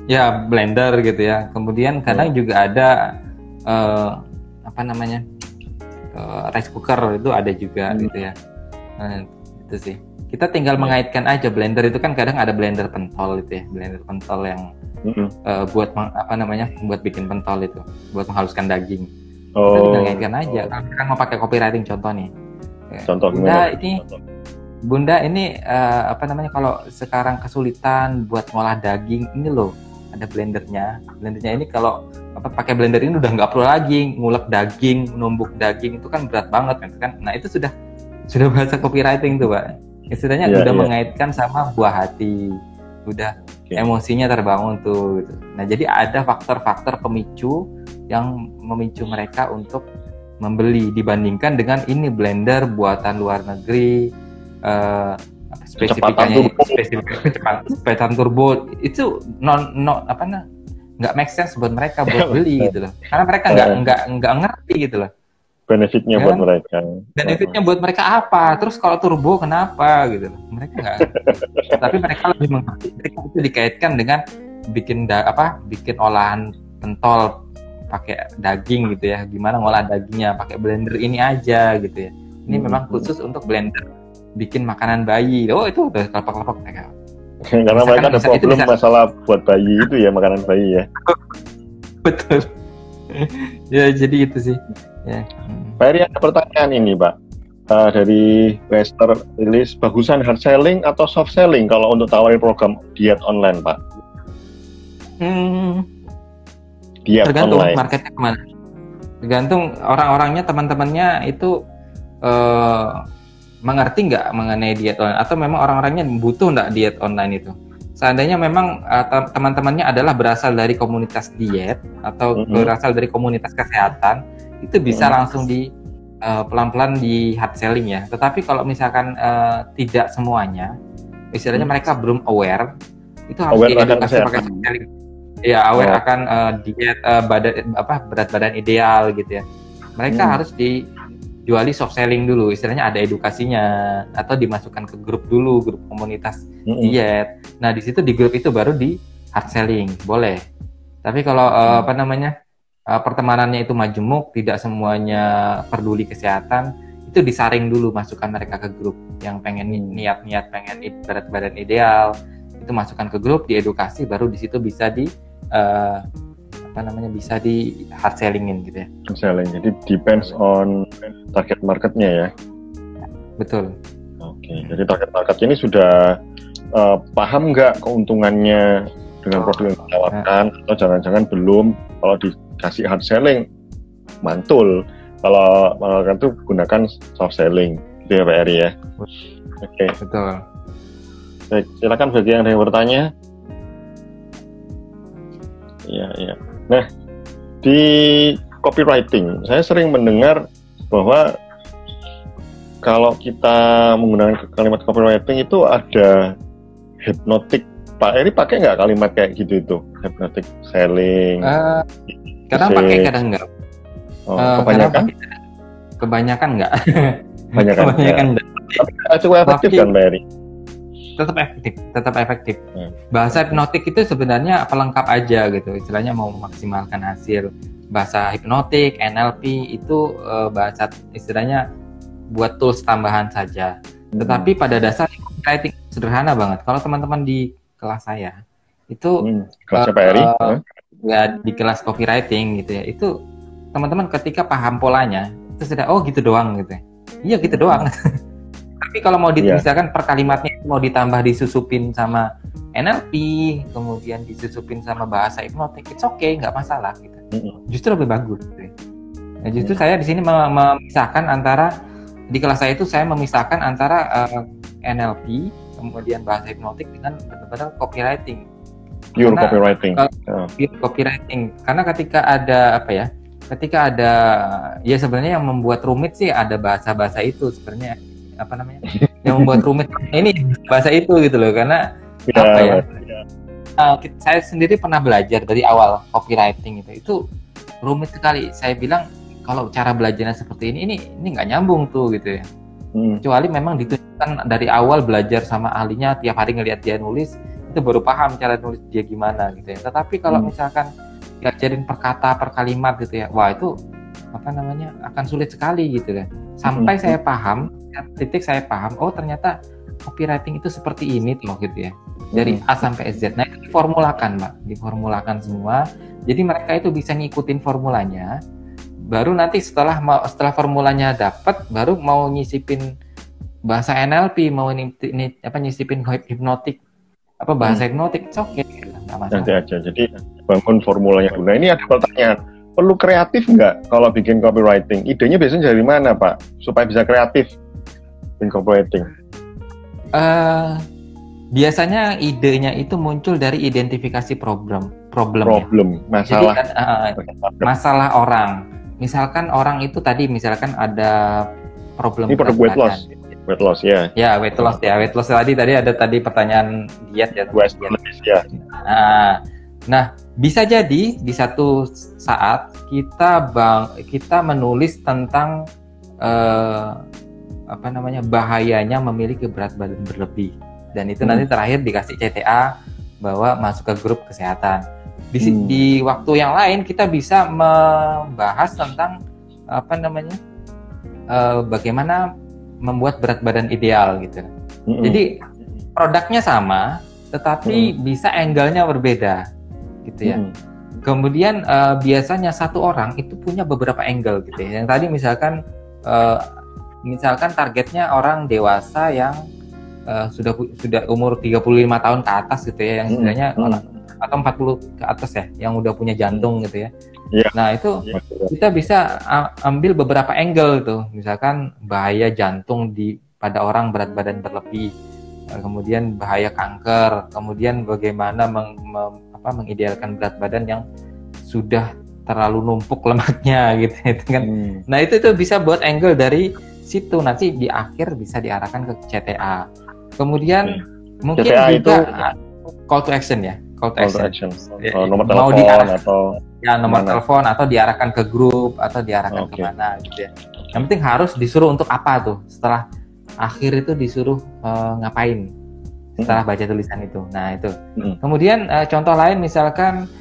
Ya, Blender gitu ya. Kemudian kadang juga ada apa namanya, rice cooker itu ada juga gitu ya. Itu sih. Kita tinggal mengaitkan aja. Blender itu kan kadang ada blender pentol itu ya, blender pentol yang buat apa namanya, buat bikin pentol itu, buat menghaluskan daging. Kita tinggal ngaitkan aja. Kan mau pakai copywriting contoh nih. Contoh Bunda ini, Bunda ini apa namanya, kalau sekarang kesulitan buat ngolah daging ini loh, ada blendernya. Blendernya ini kalau pakai blender ini udah nggak perlu lagi ngulek daging, numbuk daging, itu kan berat banget kan. Nah itu sudah bahasa copywriting tuh, Pak. Istilahnya udah mengaitkan sama buah hati, udah emosinya terbangun tuh. Gitu. Nah jadi ada faktor-faktor pemicu yang memicu mereka untuk membeli dibandingkan dengan ini blender buatan luar negeri. Spesifikasinya kecepatan turbo itu nggak make sense buat mereka buat beli gitu loh, karena mereka nggak ngerti gitu loh benefitnya buat mereka. Benefitnya buat mereka apa? Terus kalau turbo kenapa gitu loh? Mereka nggak. Tapi mereka lebih mengerti. Mereka itu dikaitkan dengan bikin olahan pentol pakai daging gitu ya. Gimana ngolah dagingnya pakai blender ini aja gitu ya. Ini memang khusus untuk blender bikin makanan bayi. Oh itu udah kelopak-kelopak mereka. Karena mereka ada problem masalah buat bayi itu ya, makanan bayi ya. Betul. Ya jadi itu sih. Ya. Pak Eri, ada pertanyaan ini Pak. Dari Wester rilis, bagusan hard selling atau soft selling kalau untuk tawarin program diet online Pak? Diet tergantung online. Marketnya kemana. Tergantung orang-orangnya, teman-temannya itu mengerti nggak mengenai diet online, atau memang orang-orangnya butuh nggak diet online itu. Seandainya memang teman-temannya adalah berasal dari komunitas diet atau berasal dari komunitas kesehatan, itu bisa langsung di pelan-pelan di hard selling ya. Tetapi kalau misalkan tidak semuanya, istilahnya mereka belum aware, itu harus diedukasi pakai soft selling. Ya, aware akan diet, berat badan ideal gitu ya. Mereka harus dijuali soft selling dulu, istilahnya ada edukasinya, atau dimasukkan ke grup dulu, grup komunitas diet. Nah di situ di grup itu baru di hard selling boleh. Tapi kalau pertemanannya itu majemuk, tidak semuanya peduli kesehatan, itu disaring dulu, masukkan mereka ke grup yang pengen niat-niat pengen berat badan ideal, itu masukkan ke grup, diedukasi, baru di situ bisa bisa di hard sellingin gitu ya. Hard selling, jadi depends on target marketnya ya. Betul. Oke, jadi target market ini sudah paham nggak keuntungannya dengan produk yang ditawarkan, atau jangan-jangan belum? Kalau dikasih hard selling mantul, kalau mereka itu gunakan soft selling, gitu ya Pak Eri ya. Oke. Betul. Baik, silakan bagi yang ada yang bertanya. Iya. Nah, di copywriting, saya sering mendengar bahwa kalau kita menggunakan kalimat copywriting itu ada hypnotic. Pak Eri pakai nggak kalimat kayak gitu itu? Hypnotic selling? Kadang pakai, kadang nggak. Kebanyakan? Kebanyakan nggak. Kebanyakan nggak. Tapi cukup efektif kan Pak Eri? Tetap efektif. Bahasa hipnotik itu sebenarnya pelengkap aja gitu, istilahnya mau memaksimalkan hasil. Bahasa hipnotik, NLP itu bahasa istilahnya buat tools tambahan saja. Tetapi pada dasarnya copywriting sederhana banget. Kalau teman-teman di kelas saya itu kelas Pak Eri ya, di kelas copywriting gitu ya, itu teman-teman ketika paham polanya itu sudah gitu doang gitu ya. Iya gitu doang. Tapi kalau mau misalkan per kalimatnya mau ditambah disusupin sama NLP, kemudian disusupin sama bahasa hipnotik, it's okay, nggak masalah gitu. Justru lebih bagus gitu ya. Nah, justru saya di sini memisahkan antara, di kelas saya itu saya memisahkan antara NLP kemudian bahasa hipnotik dengan benar-benar copywriting. Pure copywriting. Pure copywriting. Karena ketika ada ya sebenarnya yang membuat rumit sih ada bahasa-bahasa itu sebenarnya, yang membuat rumit ini bahasa itu gitu loh, karena saya sendiri pernah belajar dari awal copywriting itu rumit sekali. Saya bilang kalau cara belajarnya seperti ini nggak nyambung tuh gitu ya. Kecuali memang ditunjukkan dari awal belajar sama ahlinya, tiap hari ngelihat dia nulis, itu baru paham cara nulis dia gimana gitu ya. Tetapi kalau misalkan diajarin per kata per kalimat gitu ya, wah itu apa namanya akan sulit sekali gitu kan. Sampai saya paham, titik saya paham, oh ternyata copywriting itu seperti ini tuh gitu ya. Dari A sampai Z. Nah itu diformulakan Mbak, diformulakan semua. Jadi mereka itu bisa ngikutin formulanya. Baru nanti setelah formulanya dapat, baru mau nyisipin bahasa NLP, mau nyisipin hipnotik, bahasa hipnotik, oke, nggak masalah. Nanti aja. Jadi bangun formulanya dulu. Nah ini ada pertanyaan, perlu kreatif nggak kalau bikin copywriting? Idenya biasanya dari mana Pak? Supaya bisa kreatif bikin copywriting? Biasanya idenya itu muncul dari identifikasi problem, masalah. Jadi masalah orang. Misalkan orang itu tadi misalkan ada problem. Ini produk weight loss ya. Ya, weight loss tadi ada pertanyaan diet ya. Ya. Nah, bisa jadi di satu saat kita menulis tentang bahayanya memiliki berat badan berlebih, dan itu nanti terakhir dikasih CTA bahwa masuk ke grup kesehatan. Di waktu yang lain kita bisa membahas tentang bagaimana membuat berat badan ideal gitu. Jadi produknya sama, tetapi bisa angle-nya berbeda gitu ya. Kemudian biasanya satu orang itu punya beberapa angle gitu ya. Yang tadi misalkan targetnya orang dewasa yang sudah umur 35 tahun ke atas gitu ya, yang sebenarnya atau 40 ke atas ya, yang udah punya jantung gitu ya. Nah itu kita bisa ambil beberapa angle tuh, misalkan bahaya jantung pada orang berat badan berlebih, kemudian bahaya kanker, kemudian bagaimana mengidealkan berat badan yang sudah terlalu numpuk lemaknya gitu kan. Nah itu bisa buat angle dari situ, nanti di akhir bisa diarahkan ke CTA. Kemudian mungkin CTA juga call to action ya. Call to action. Nomor telepon atau nomor telepon atau diarahkan ke grup atau diarahkan kemana gitu ya. Yang penting harus disuruh untuk apa tuh, setelah akhir itu disuruh ngapain setelah baca tulisan itu. Nah itu. Kemudian contoh lain misalkan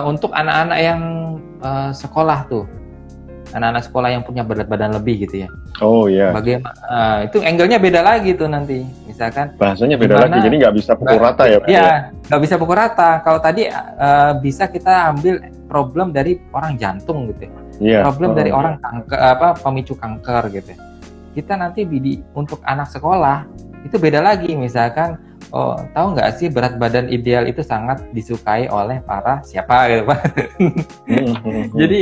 untuk anak-anak yang sekolah tuh, anak-anak sekolah yang punya berat badan lebih gitu ya. Oh iya. Bagaimana itu angle-nya beda lagi tuh nanti. Misalkan bahasanya beda lagi, jadi nggak bisa pukul rata ya Pak? Iya, nggak bisa pukul rata. Kalau tadi bisa kita ambil problem dari orang jantung gitu ya. Problem dari orang kanker, pemicu kanker gitu ya. Kita nanti untuk anak sekolah itu beda lagi. Misalkan, tahu nggak sih berat badan ideal itu sangat disukai oleh para siapa gitu Pak. Jadi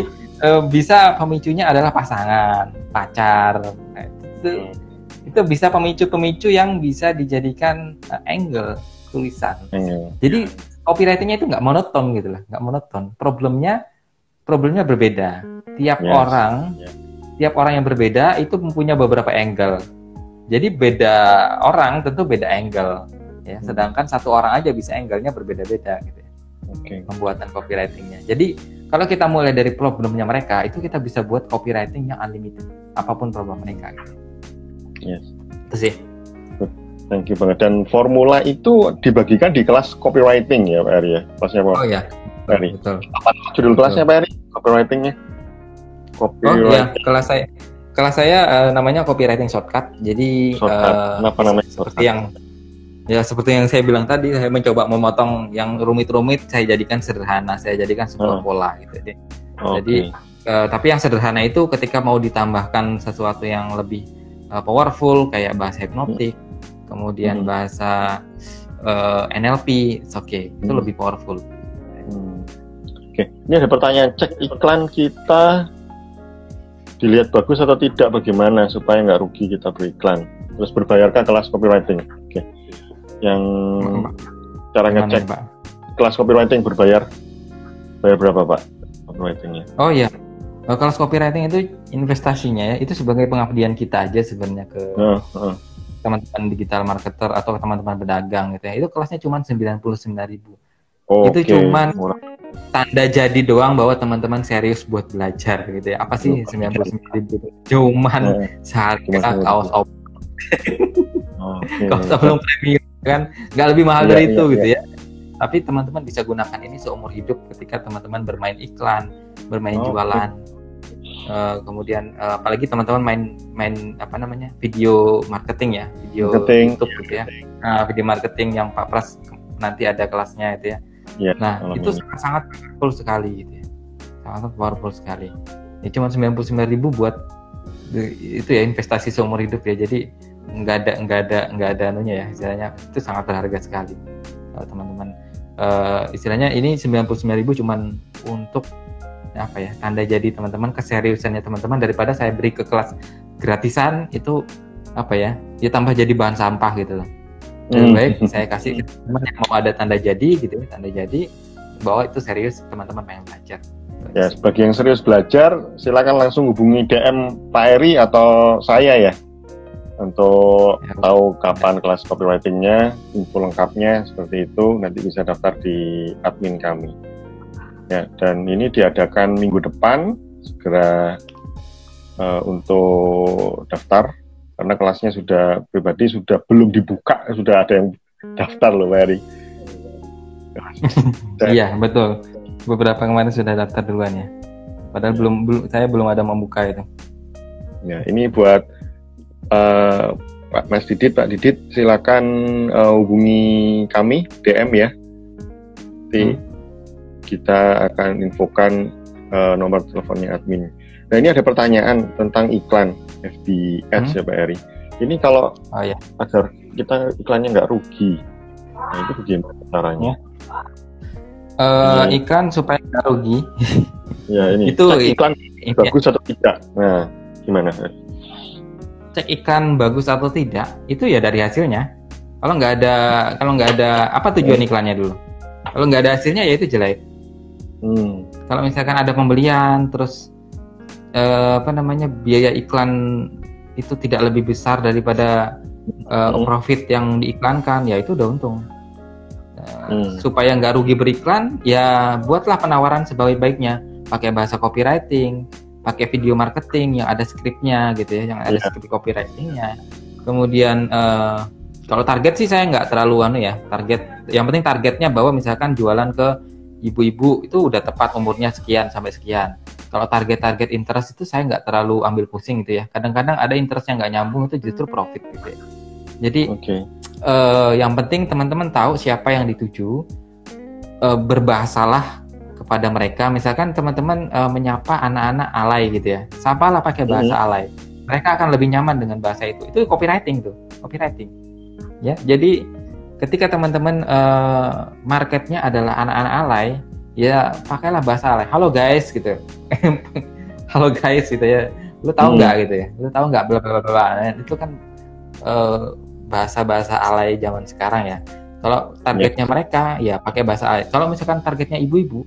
bisa pemicunya adalah pasangan, pacar. Nah, itu bisa pemicu-pemicu yang bisa dijadikan angle tulisan. Jadi copywritingnya itu nggak monoton gitu lah, nggak monoton. Problemnya berbeda. Tiap orang yang berbeda itu mempunyai beberapa angle. Jadi beda orang tentu beda angle. Ya, sedangkan satu orang aja bisa angle-nya berbeda-beda gitu ya. Pembuatan copywritingnya. Jadi kalau kita mulai dari problemnya mereka, itu kita bisa buat copywriting yang unlimited, apapun problem mereka. Gitu. Itu sih. Thank you banget. Dan formula itu dibagikan di kelas copywriting ya Pak Eri ya? Kelasnya Pak? Oh ya. Pak Eri. Betul. Apa judul kelasnya Pak Eri? Copywritingnya? Kelas saya namanya copywriting shortcut. Jadi kenapa namanya shortcut? Seperti yang saya bilang tadi, saya mencoba memotong yang rumit-rumit, saya jadikan sederhana, saya jadikan sebuah pola gitu. Jadi tapi yang sederhana itu ketika mau ditambahkan sesuatu yang lebih powerful kayak bahasa hipnotik, kemudian bahasa NLP, itu lebih powerful. Ini ada pertanyaan, cek iklan kita dilihat bagus atau tidak, bagaimana supaya nggak rugi kita beriklan, terus berbayarkah kelas copywriting? Yang cara ngecek kelas copywriting bayar berapa Pak copywritingnya? Oh iya, kelas copywriting itu investasinya ya, itu sebagai pengabdian kita aja sebenarnya ke teman-teman digital marketer atau teman-teman pedagang gitu ya. Itu kelasnya cuma 99.000. Itu cuman tanda jadi doang bahwa teman-teman serius buat belajar gitu ya. Apa sih 99.000 itu? Cuman seharga kaos Kalau sebelum premium kan nggak lebih mahal dari itu gitu ya. Tapi teman-teman bisa gunakan ini seumur hidup ketika teman-teman bermain iklan, bermain jualan. Kemudian apalagi teman-teman main apa namanya video marketing ya, video YouTube gitu ya. Video marketing yang Pak Pras nanti ada kelasnya itu ya. Nah itu sangat powerful sekali gitu ya, sangat powerful sekali. Ya cuma 99.000 buat itu ya investasi seumur hidup ya. Jadi nggak ada anunya ya, istilahnya itu sangat berharga sekali kalau teman-teman. Istilahnya ini 99.000 cuman untuk apa ya, tanda jadi teman-teman, keseriusannya teman-teman, daripada saya beri ke kelas gratisan itu apa ya tambah jadi bahan sampah gitu loh. Lebih baik saya kasih ke teman yang mau ada tanda jadi gitu ya, tanda jadi bahwa itu serius teman-teman pengen belajar. Ya, bagi yang serius belajar silakan langsung hubungi DM Pak Eri atau saya ya untuk tahu kapan kelas copywriting-nya, info lengkapnya seperti itu, nanti bisa daftar di admin kami. Ya, dan ini diadakan minggu depan, segera untuk daftar, karena kelasnya sudah pribadi, sudah belum dibuka, sudah ada yang daftar loh, Pak Eri. Iya, betul. Beberapa kemarin sudah daftar duluan ya. Padahal saya belum ada membuka itu. Ya, ini buat Pak Mas Didit, Pak Didit, silakan hubungi kami DM ya. Nanti kita akan infokan nomor teleponnya admin. Nah, ini ada pertanyaan tentang iklan FB Ads ya Pak Eri. Ini kalau agar kita iklannya nggak rugi, nah itu bagaimana caranya? Iklan supaya nggak rugi. Ya ini. Itu iklan bagus atau tidak? Nah, gimana? Cek iklan bagus atau tidak itu ya dari hasilnya. Kalau nggak ada apa tujuan iklannya dulu. Kalau nggak ada hasilnya ya itu jelek. Kalau misalkan ada pembelian terus biaya iklan itu tidak lebih besar daripada profit yang diiklankan, ya itu udah untung. Supaya nggak rugi beriklan, ya buatlah penawaran sebaik-baiknya, pakai bahasa copywriting, pakai video marketing yang ada skripnya gitu ya, yang ada skrip copywritingnya. Kemudian kalau target sih saya nggak terlalu target. Yang penting targetnya bahwa misalkan jualan ke ibu-ibu itu udah tepat umurnya sekian sampai sekian. Kalau target interest itu saya nggak terlalu ambil pusing gitu ya. Kadang-kadang ada interest yang nggak nyambung, itu justru profit gitu ya. Jadi yang penting teman-teman tahu siapa yang dituju, berbahasalah kepada mereka. Misalkan teman-teman menyapa anak-anak alay gitu ya, sapalah pakai bahasa alay. Mereka akan lebih nyaman dengan bahasa itu. Itu copywriting tuh, copywriting. Ya, jadi ketika teman-teman marketnya adalah anak-anak alay, ya pakailah bahasa alay. Halo guys gitu. Halo guys gitu ya. Lu tahu nggak gitu ya? Lu tahu nggak bla bla bla. Nah, itu kan bahasa-bahasa alay zaman sekarang ya. Kalau targetnya mereka ya pakai bahasa alay. Kalau misalkan targetnya ibu-ibu,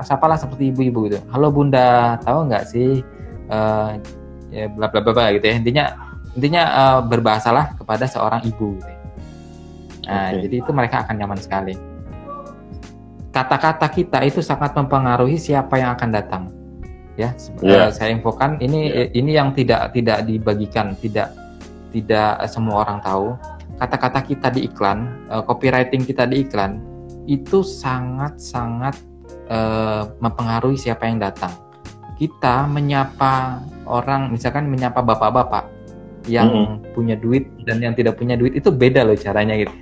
sapalah seperti ibu-ibu gitu. Halo bunda, tahu nggak sih ya bla bla bla gitu ya. Intinya berbahasalah kepada seorang ibu gitu ya. Nah, jadi itu mereka akan nyaman sekali. Kata-kata kita itu sangat mempengaruhi siapa yang akan datang. Ya, saya infokan ini yang tidak dibagikan, tidak semua orang tahu. Kata-kata kita di iklan, copywriting kita di iklan itu sangat mempengaruhi siapa yang datang. Kita menyapa orang, misalkan menyapa bapak-bapak yang punya duit dan yang tidak punya duit, itu beda loh caranya gitu.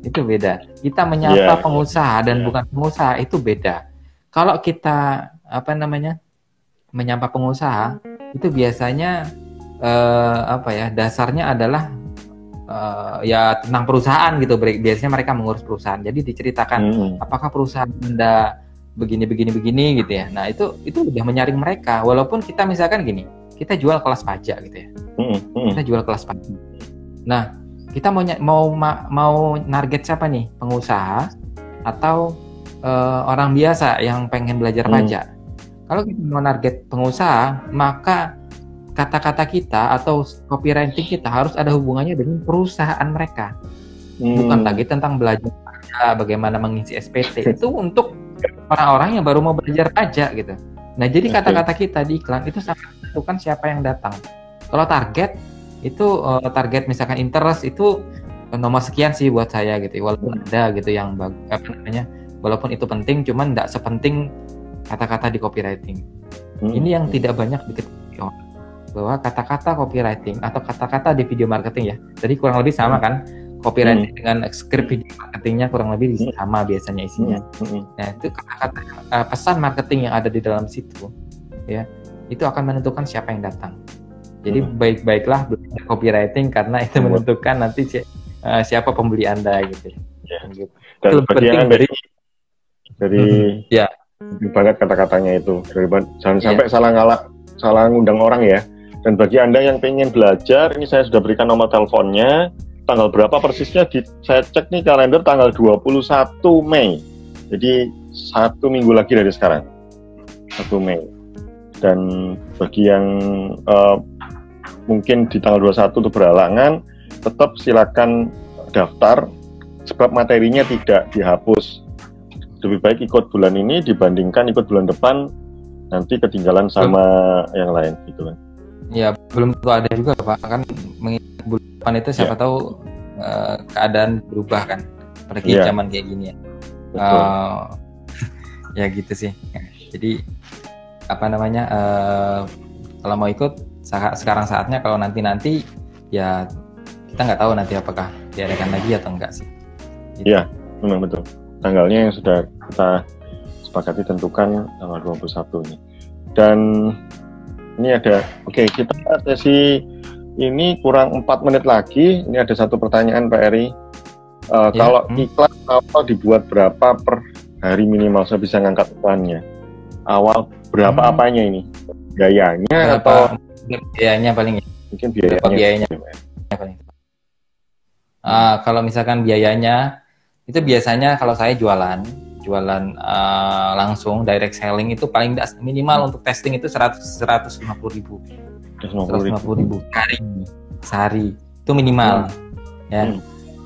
Itu beda. Kita menyapa pengusaha dan bukan pengusaha, itu beda. Kalau kita menyapa pengusaha, itu biasanya dasarnya adalah tentang perusahaan gitu. Biasanya mereka mengurus perusahaan. Jadi diceritakan apakah perusahaan Anda begini gitu ya. Nah, itu udah menyaring mereka. Walaupun kita misalkan gini, kita jual kelas pajak gitu ya. Kita jual kelas pajak. Nah, kita mau target siapa nih? Pengusaha atau orang biasa yang pengen belajar pajak? Kalau kita mau target pengusaha, maka kata-kata kita atau copywriting kita harus ada hubungannya dengan perusahaan mereka. Bukan lagi tentang belajar pajak, bagaimana mengisi SPT. Itu untuk orang-orang yang baru mau belajar pajak gitu. Nah, jadi kata-kata kita di iklan itu sangat menentukan siapa yang datang. Kalau target itu target misalkan interest itu nomor sekian sih buat saya gitu, walaupun ada gitu yang walaupun itu penting, cuman nggak sepenting kata-kata di copywriting. Ini yang tidak banyak diketahui orang, bahwa kata-kata copywriting atau kata-kata di video marketing ya, jadi kurang lebih sama kan, copywriting dengan script video marketingnya kurang lebih sama biasanya isinya. Nah itu kata-kata pesan marketing yang ada di dalam situ ya, itu akan menentukan siapa yang datang. Jadi baik-baiklah belajar copywriting karena itu menentukan nanti siapa pembeli Anda gitu. Ya. Gitu. Dan Itu bagian penting dari ya. banget kata-katanya itu. Jangan sampai salah ngundang orang ya. Dan bagi Anda yang pengen belajar, ini saya sudah berikan nomor teleponnya. Tanggal berapa persisnya? Saya cek nih kalender tanggal 21 Mei. Jadi 1 minggu lagi dari sekarang. 1 Mei. Dan bagi yang mungkin di tanggal 21 itu berhalangan, tetap silakan daftar, sebab materinya tidak dihapus. Lebih baik ikut bulan ini dibandingkan ikut bulan depan, nanti ketinggalan sama yang lain gitu kan. Ya, belum tentu ada juga Pak, kan mengingat bulan depan itu siapa tahu keadaan berubah kan, apalagi zaman kayak gini ya. Ya gitu sih. Jadi kalau mau ikut sekarang saatnya, kalau nanti ya kita nggak tahu nanti apakah diadakan lagi atau enggak sih. Iya, memang betul. Tanggalnya yang sudah kita sepakati tentukan tanggal 21 ini. Dan ini ada, kita sesi ini kurang 4 menit lagi. Ini ada satu pertanyaan Pak Eri. Kalau iklan awal dibuat berapa per hari minimal saya bisa ngangkat iklannya? Awal berapa apanya ini? Biayanya atau biayanya paling ya? Mungkin biayanya paling. Kalau misalkan biayanya itu biasanya kalau saya jualan langsung direct selling itu paling minimal untuk testing itu 150.000 sehari itu minimal ya.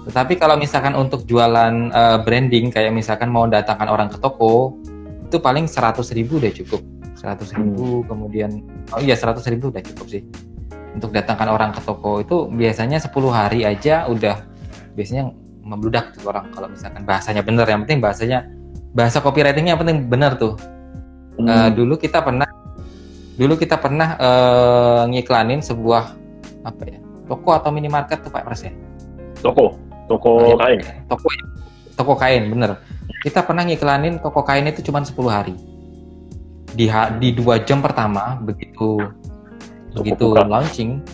Tetapi kalau misalkan untuk jualan branding kayak misalkan mau datangkan orang ke toko itu paling 100.000 udah cukup. 100.000 kemudian 100.000 udah cukup sih. Untuk datangkan orang ke toko itu biasanya 10 hari aja udah biasanya membludak tuh orang, kalau misalkan bahasanya bener. Yang penting bahasa copywritingnya yang penting bener tuh. Dulu kita pernah ngiklanin sebuah toko atau minimarket tuh Pak Pras ya? Toko kain. Toko kain bener. Kita pernah ngiklanin toko kain itu cuma 10 hari. Di 2 jam pertama begitu launching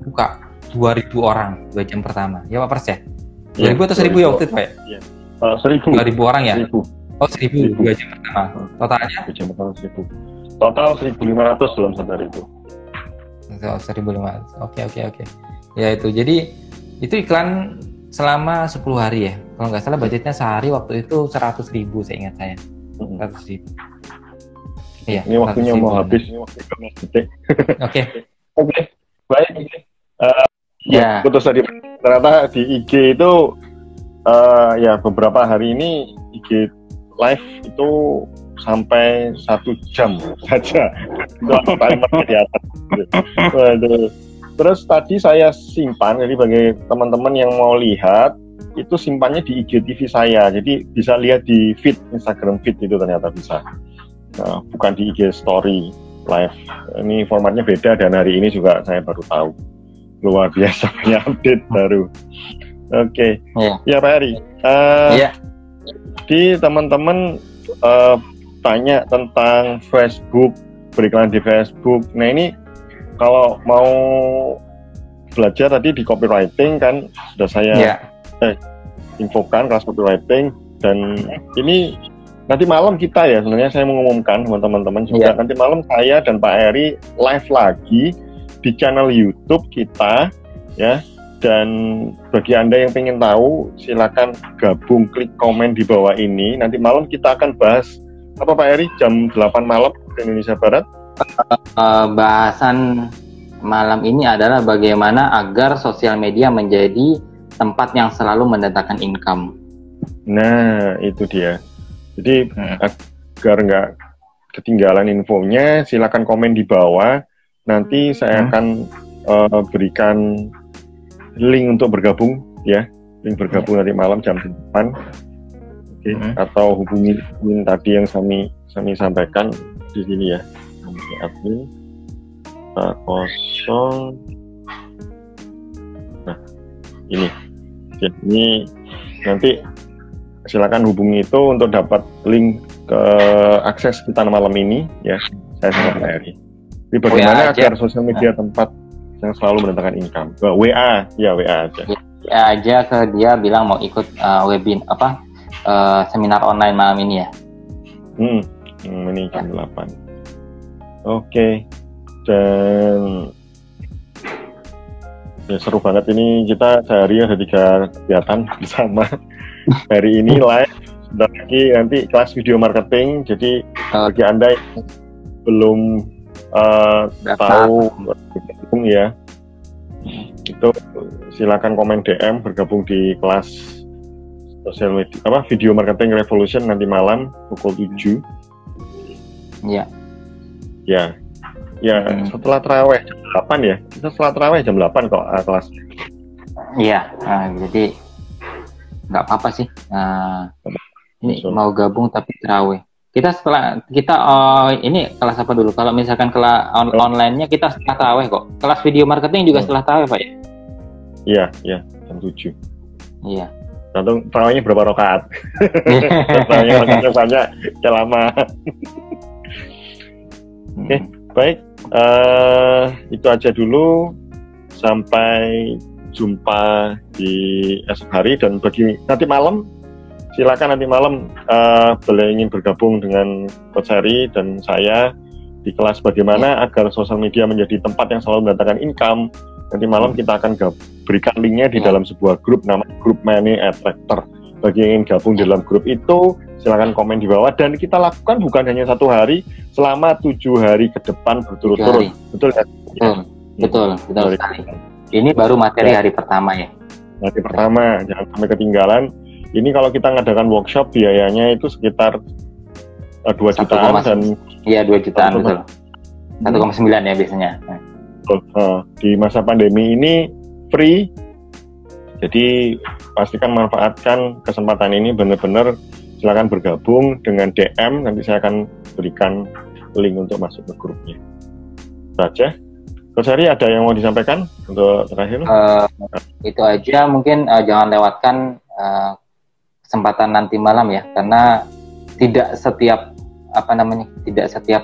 buka 2.000 orang 2 jam pertama ya Pak Pras ya? 2.000 atau 1.000 ya waktu itu Pak? Iya. 1.000 orang ya? 1.000. Oh 1.000 2 jam pertama. Totalnya? 2 jam pertama 1.000. Total 1.500 dalam satu hari itu. 1.500. Oke. Ya itu. Jadi itu iklan selama 10 hari ya. Kalau nggak salah budgetnya sehari waktu itu 100.000 saya ingat saya. 100.000. Iya. Ini waktunya mau habis. Ini waktunya mau detik. Oke. Baik. Putus tadi. Ternyata di IG itu beberapa hari ini IG live itu sampai 1 jam saja. Itu timer di atas. Waduh. Terus tadi saya simpan, jadi bagi teman-teman yang mau lihat, itu simpannya di IGTV saya. Jadi bisa lihat di feed, Instagram feed itu ternyata bisa. Nah, bukan di IG story live. Ini formatnya beda dan hari ini juga saya baru tahu. Luar biasa punya update baru. Oke. Ya Pak Eri. Di teman-teman tanya tentang Facebook, beriklan di Facebook. Nah ini kalau mau belajar tadi di copywriting kan sudah saya infokan kelas copywriting, dan ini nanti malam kita ya sebenarnya saya mengumumkan teman-teman juga nanti malam saya dan Pak Eri live lagi di channel YouTube kita ya. Dan bagi Anda yang pengen tahu silakan gabung, klik komen di bawah ini. Nanti malam kita akan bahas apa Pak Eri jam 8 malam di Indonesia Barat. Bahasan malam ini adalah bagaimana agar sosial media menjadi tempat yang selalu mendatangkan income. Nah, itu dia. Jadi agar nggak ketinggalan infonya, silakan komen di bawah. Nanti saya akan berikan link untuk bergabung ya, link bergabung nanti malam jam 8. Oke, atau hubungi tadi yang kami sampaikan di sini ya, admin 0. Nah ini, jadi nanti silakan hubungi itu untuk dapat link ke akses kita malam ini ya. Saya sangat Eri. Jadi bagaimana agar sosial media tempat yang selalu mendatangkan income? WA aja. Ya aja ke dia bilang mau ikut webinar seminar online malam ini ya. Ini jam 8. Oke. Dan ya seru banget ini, kita sehari ada 3 kegiatan bersama. Hari ini live, sebentar lagi nanti kelas video marketing. Jadi bagi Anda yang belum tahu bergabung ya, itu silakan komen DM bergabung di kelas sosial media video marketing revolution nanti malam pukul 7. Iya. Ya, setelah tarawih jam 8 ya. Kita setelah tarawih jam 8 kok kelas. Iya, jadi nggak apa-apa sih. Ini mau gabung tapi tarawih. Kita ini kelas apa dulu? Kalau misalkan kelas online-nya kita setelah tarawih kok. Kelas video marketing juga setelah tarawih, Pak ya? Iya, jam 7. Iya. Tergantung tarawihnya berapa rakaat. Tarawihnya rakaatnya banyak, ya lama. Oke, baik. Itu aja dulu. Sampai jumpa di esok hari, dan bagi nanti malam, silakan nanti malam boleh ingin bergabung dengan Coach Heri dan saya di kelas bagaimana agar sosial media menjadi tempat yang selalu mendatangkan income. Nanti malam kita akan berikan linknya di dalam sebuah grup nama Grup Money Attractor. Bagi yang ingin gabung di dalam grup itu, silakan komen di bawah, dan kita lakukan bukan hanya 1 hari, selama 7 hari ke depan berturut-turut. Betul kan? Betul sekali. Ini baru materi hari pertama ya. Hari pertama, jangan sampai ketinggalan. Ini kalau kita ngadakan workshop biayanya itu sekitar 2 jutaan dan 2 jutaan betul. 1,9 ya biasanya. Di masa pandemi ini free. Jadi pastikan manfaatkan kesempatan ini benar-benar. Silakan bergabung dengan DM, nanti saya akan berikan link untuk masuk ke grupnya. Saja. Coach Heri, ada yang mau disampaikan untuk terakhir? Itu aja, mungkin jangan lewatkan kesempatan nanti malam ya, karena tidak setiap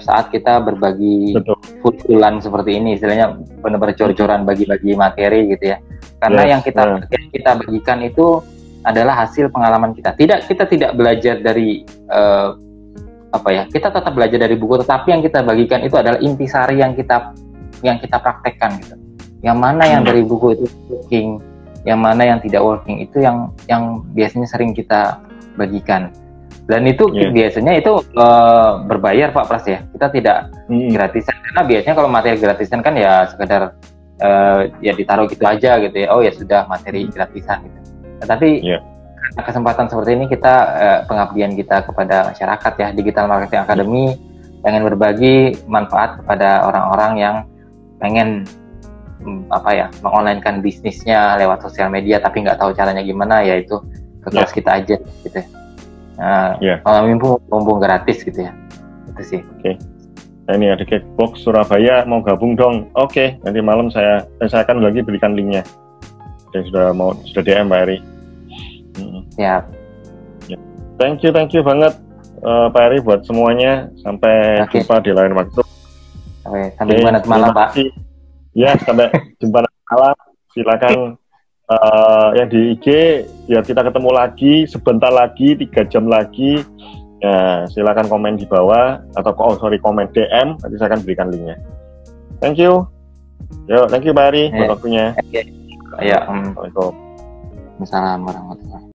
saat kita berbagi full-fullan seperti ini, istilahnya benar-benar cor-coran bagi-bagi materi gitu ya. Karena yang kita bagikan itu adalah hasil pengalaman kita. Kita tidak belajar dari kita tetap belajar dari buku, tetapi yang kita bagikan itu adalah intisari yang kita praktekkan gitu. Yang mana yang dari buku itu working, yang mana yang tidak working, itu yang biasanya sering kita bagikan. Dan itu biasanya itu berbayar Pak Pras ya. Kita tidak gratisan, karena biasanya kalau materi gratisan kan ya sekedar ya ditaruh gitu aja gitu ya. Oh ya sudah, materi gratisan gitu. Tetapi kesempatan seperti ini kita pengabdian kita kepada masyarakat ya, Digital Marketing Academy pengen berbagi manfaat kepada orang-orang yang pengen mengonlinekan bisnisnya lewat sosial media tapi nggak tahu caranya gimana, yaitu ke kelas kita aja gitu. Kalau mumpung gratis gitu ya, itu sih. Nah, ini ada Cakebox Surabaya mau gabung dong. Oke, nanti malam saya akan lagi berikan linknya. Sudah DM Pak Heri. Siap. Thank you banget Pak Heri buat semuanya. Sampai jumpa di lain waktu. Sampai jumpa nanti malam Pak. Ya, sampai jumpa nanti malam. Silakan yang di IG biar kita ketemu lagi sebentar lagi, 3 jam lagi. Ya, silakan komen di bawah atau komen DM, nanti saya akan berikan linknya. Thank you. Thank you Pak Heri buat waktunya. Assalamualaikum warahmatullahi wabarakatuh.